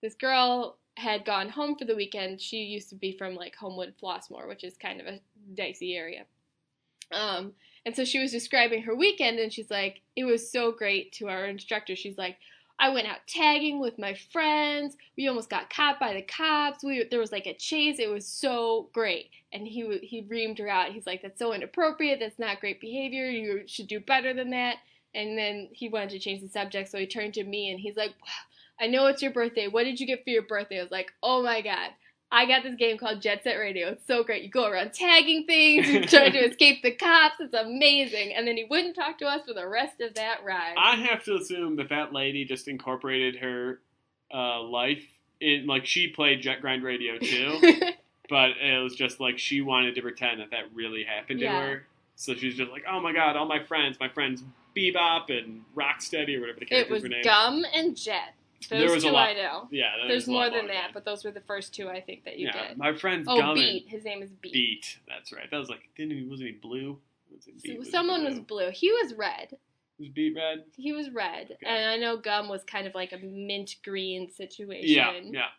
this girl had gone home for the weekend. She used to be from like Homewood, Flossmoor, which is kind of a dicey area. And so she was describing her weekend, and she's like, it was so great to our instructor. She's like, I went out tagging with my friends. We almost got caught by the cops. There was like a chase. It was so great. And he reamed her out. He's like, that's so inappropriate. That's not great behavior. You should do better than that. And then he wanted to change the subject, so he turned to me, and he's like, I know it's your birthday. What did you get for your birthday? I was like, oh my god. I got this game called Jet Set Radio. It's so great. You go around tagging things. You try to escape the cops. It's amazing. And then he wouldn't talk to us for the rest of that ride. I have to assume that lady just incorporated her life in, like, she played Jet Grind Radio too. But it was just like she wanted to pretend that really happened to her. So she's just like, oh my god, all my friends Bebop and Rocksteady or whatever the characters were named. It was Gum and Jet. Those two I know. Yeah, there's more than that, but those were the first two I think that you did. My friend's Gum. Beat. His name is Beat. Beat, that's right. That was like, wasn't he blue? Someone was blue. He was red. Was Beat red? He was red, okay. And I know Gum was kind of like a mint green situation. Yeah.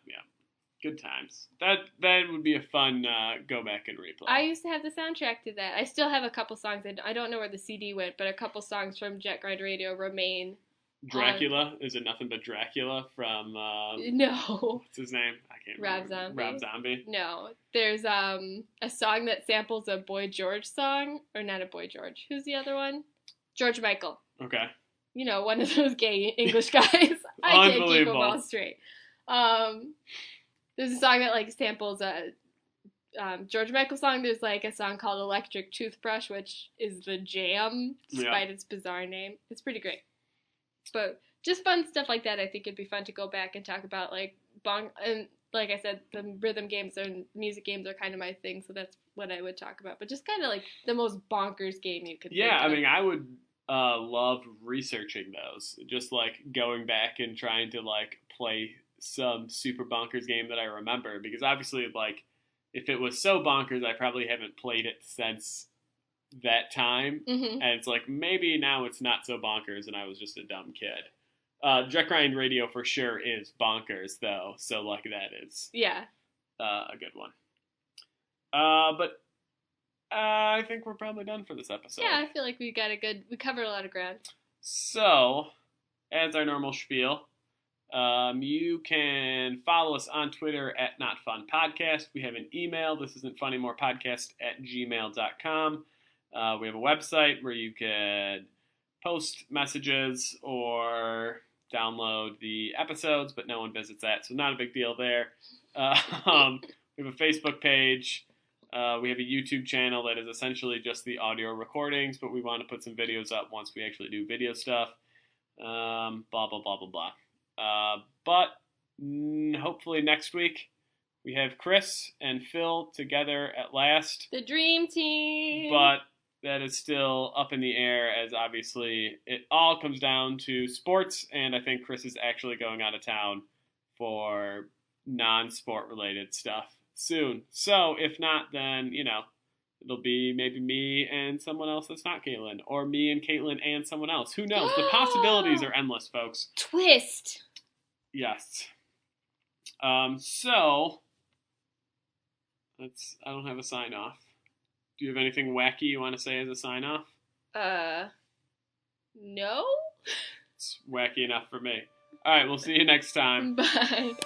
Good times. That would be a fun go back and replay. I used to have the soundtrack to that. I still have a couple songs. I don't know where the CD went, but a couple songs from Jet Grind Radio remain. Dracula? Is it nothing but Dracula from... no. What's his name? I can't remember. Rob Zombie? No. There's a song that samples a Boy George song. Or not a Boy George. Who's the other one? George Michael. Okay. You know, one of those gay English guys. I can't keep them all straight. There's a song that, like, samples a George Michael song. There's, like, a song called Electric Toothbrush, which is the Jam, despite its bizarre name. It's pretty great. But just fun stuff like that, I think it'd be fun to go back and talk about, like, and like I said, the rhythm games and music games are kind of my thing, so that's what I would talk about. But just kind of, like, the most bonkers game you could think of. I mean, I would love researching those. Just, like, going back and trying to, like, play some super bonkers game that I remember. Because, obviously, like, if it was so bonkers, I probably haven't played it since that time, and it's like maybe now it's not so bonkers and I was just a dumb kid. Jet Grind Radio for sure is bonkers though, so like that is a good one. But I think we're probably done for this episode. Yeah, I feel like we covered a lot of ground. So, as our normal spiel, you can follow us on Twitter at NotFunPodcast. We have an email, thisisn'tfunnymorepodcast@gmail.com. We have a website where you can post messages or download the episodes, but no one visits that, so not a big deal there. We have a Facebook page. We have a YouTube channel that is essentially just the audio recordings, but we want to put some videos up once we actually do video stuff. Blah, blah, blah, blah, blah. But hopefully next week we have Chris and Phil together at last. The dream team! But that is still up in the air, as obviously it all comes down to sports, and I think Chris is actually going out of town for non-sport related stuff soon. So if not, then, it'll be maybe me and someone else that's not Caitlin, or me and Caitlin and someone else. Who knows? The possibilities are endless, folks. Twist! Yes. So, I don't have a sign-off. Do you have anything wacky you want to say as a sign-off? No? It's wacky enough for me. All right, we'll see you next time. Bye.